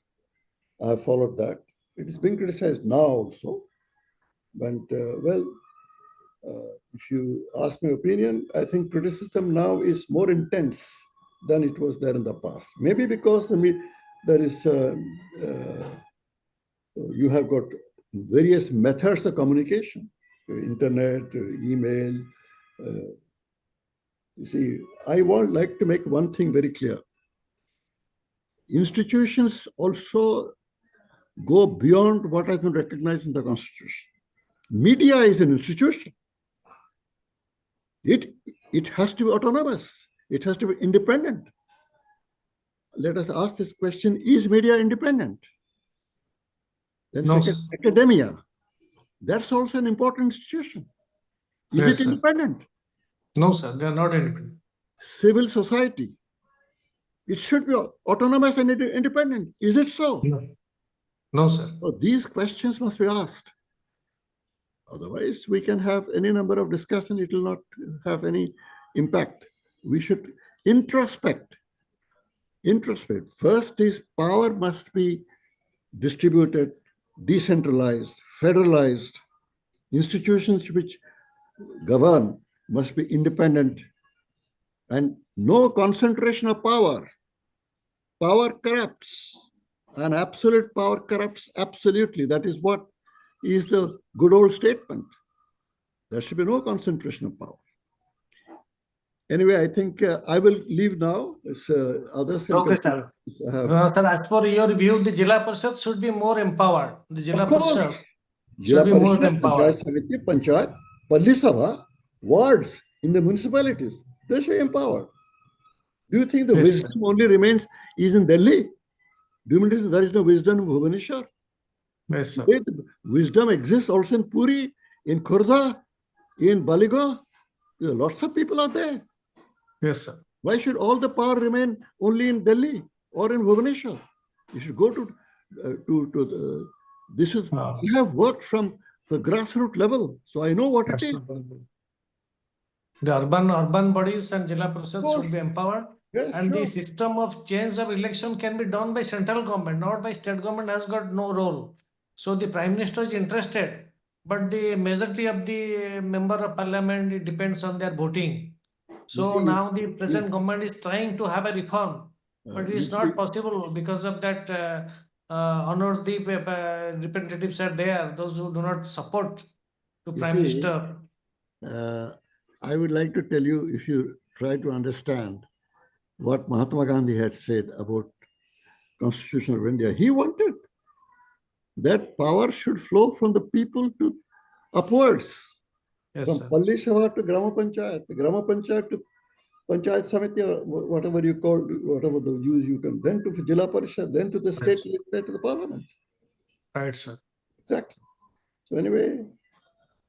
I have followed that. It is being criticized now also. But, if you ask my opinion, I think criticism now is more intense than it was there in the past. Maybe because there is, you have got various methods of communication, internet, email. You see, I would like to make one thing very clear. Institutions also go beyond what has been recognized in the Constitution. Media is an institution. It has to be autonomous. It has to be independent. Let us ask this question, is media independent? Then No, second, academia. That's also an important institution. Is Yes, it sir. independent? No, sir, they are not independent. Civil society. It should be autonomous and independent. Is it so? No, no, sir. So these questions must be asked. Otherwise, we can have any number of discussion. It will not have any impact. We should introspect. First is power must be distributed, decentralized, federalized. Institutions which govern must be independent and no concentration of power. Power corrupts, and absolute power corrupts absolutely. That is what is the good old statement. There should be no concentration of power. Anyway, I think I will leave now. Others Okay, sir. Sir, as per your view, the Jilla Parishad should be more empowered. The Jilla Of course, Parishad Jilla should be more Parishad, empowered. Panchayat Samiti, Panchayat, Palli Sabha, wards in the municipalities, they should be empowered. Do you think the Yes, wisdom sir. only remains is in Delhi? Do you mean there is no wisdom in Bhubaneswar? Yes, sir. Wisdom exists also in Puri, in Khurda, in Baligo. Lots of people are there. Yes, sir. Why should all the power remain only in Delhi or in Bhubaneswar? You should go to This is, Ah. I have worked from the grassroots level, so I know what it is. The urban bodies and Jilla Parishad course. should be empowered, Yes, and sure. the system of change of election can be done by central government, not by state government has got no role. So the Prime Minister is interested, but the majority of the member of parliament, it depends on their voting. So see, now the present government is trying to have a reform, but it you is see, not possible because of that honorary representatives are there, those who do not support to You Prime see, Minister. I would like to tell you, if you try to understand what Mahatma Gandhi had said about Constitution of India, he wanted that power should flow from the people to upwards, Yes, from sir. Palli Sabha to Grama Panchayat to Panchayat Samiti, or whatever you call, whatever the use you can, then to Jilla Parishad, then to the state Yes. legislature, to the parliament. Right, sir. Exactly. So anyway,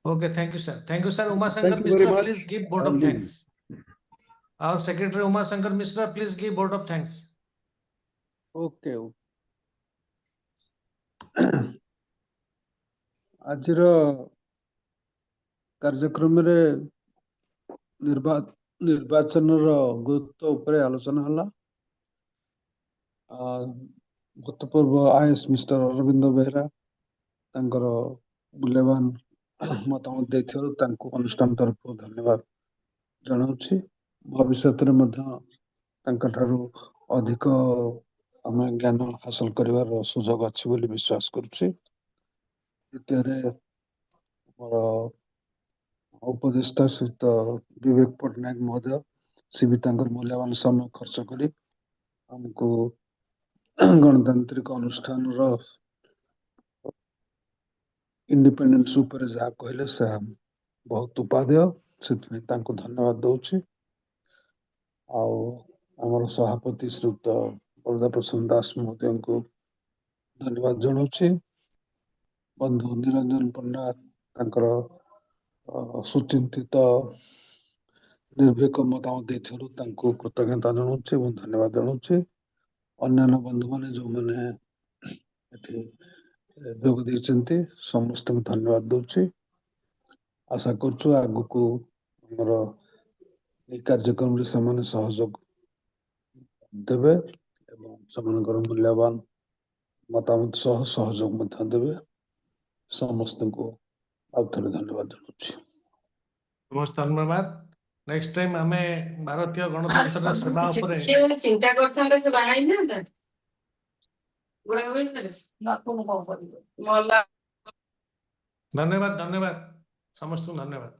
Okay, thank you, sir. Thank you, sir. Uma thank Shankar you very Mishra, much. please give vote I'm of leaving. thanks. Our Secretary Uma Shankar Mishra, please give vote of thanks. Okay. ଆଜିର କାର୍ଯ୍ୟକ୍ରମରେ ନିର୍ବାଚନର ଗୁରୁତ୍ୱ ଉପରେ ଆଲୋଚନା ହେଲା। ଭୂତପୂର୍ବ IAS mister Arvind Behera ତାଙ୍କର ମୂଲ୍ୟବାନ ମତାମତ ଦେଇଥିବାରୁ ତାଙ୍କୁ ଅନୁଷ୍ଠାନ ତରଫରୁ ଧନ୍ୟବାଦ ଜଣାଉଛି। ଭବିଷ୍ୟତରେ ମଧ୍ୟ ତାଙ୍କଠାରୁ ଅଧିକ ଆମେ ଜ୍ଞାନ ହାସଲ କରିବାର ସୁଯୋଗ ଅଛି ବୋଲି ବିଶ୍ୱାସ କରୁଛି। ଦ୍ୱିତୀୟରେ ଆମର ଉପଦେଷ୍ଟା ଶ୍ରୀଯୁକ୍ତ ବିବେକ ପଟ୍ଟନାୟକ ମହୋଦୟ, ସେ ବି ତାଙ୍କର ମୂଲ୍ୟବାନ ସମୟ ଖର୍ଚ୍ଚ କରି ଆମକୁ ଗଣତାନ୍ତ୍ରିକ ଅନୁଷ୍ଠାନର ଇଣ୍ଡିପେଣ୍ଡେନ୍ସ ଉପରେ ଯାହା କହିଲେ ସେ ବହୁତ ଉପାଦେୟ, ସେଥିପାଇଁ ତାଙ୍କୁ ଧନ୍ୟବାଦ ଦଉଛି। ଆଉ ଆମର ସଭାପତି ଶ୍ରୀଯୁକ୍ତ ବରଦା ପ୍ରସନ୍ନ ଦାସ ମହୋଦୟଙ୍କୁ ଧନ୍ୟବାଦ ଜଣାଉଛି। ବନ୍ଧୁ ନିରଞ୍ଜନ ପଣ୍ଡା ତାଙ୍କର ସୁଚିନ୍ତିତ ନିର୍ଭୀକ ମତାମତ ଦେଇଥିବାରୁ ତାଙ୍କୁ କୃତଜ୍ଞତା ଜଣାଉଛି ଏବଂ ଧନ୍ୟବାଦ ଜଣାଉଛି। ଅନ୍ୟାନ୍ୟ ବନ୍ଧୁମାନେ ଯୋଉମାନେ ଏଠି ଯୋଗ ଦେଇଛନ୍ତି ସମସ୍ତଙ୍କୁ ଧନ୍ୟବାଦ ଦଉଛି। ଆଶା କରୁଛୁ ଆଗକୁ ଆମର এই କାର୍ଯ୍ୟକ୍ରମରେ ସେମାନେ ସହଯୋଗ ଦେବେ ଏବଂ ସେମାନଙ୍କର ମୂଲ୍ୟବାନ ମତାମତ ସହ ସହଯୋଗ ମଧ୍ୟ ଦେବେ। ସମସ୍ତଙ୍କୁ ଆଉ ଥରେ ଧନ୍ୟବାଦ ଜଣାଉଛି। ସମସ୍ତ ଧନ୍ୟବାଦ। ନେକ୍ସଟ ଟାଇମ ଆମେ ଭାରତୀୟ ଗଣତନ୍ତ୍ରର ସେବା ଉପରେ ସେ ଗୋଟେ ଚିନ୍ତା କରିଥାନ୍ତା, ସେ ବାହା ହେଇନାହାନ୍ତା ବୁଢା ବୟସରେ ବାପକୁ କଣ କରିବ ମଲା। ଧନ୍ୟବାଦ ଧନ୍ୟବାଦ ସମସ୍ତଙ୍କୁ ଧନ୍ୟବାଦ।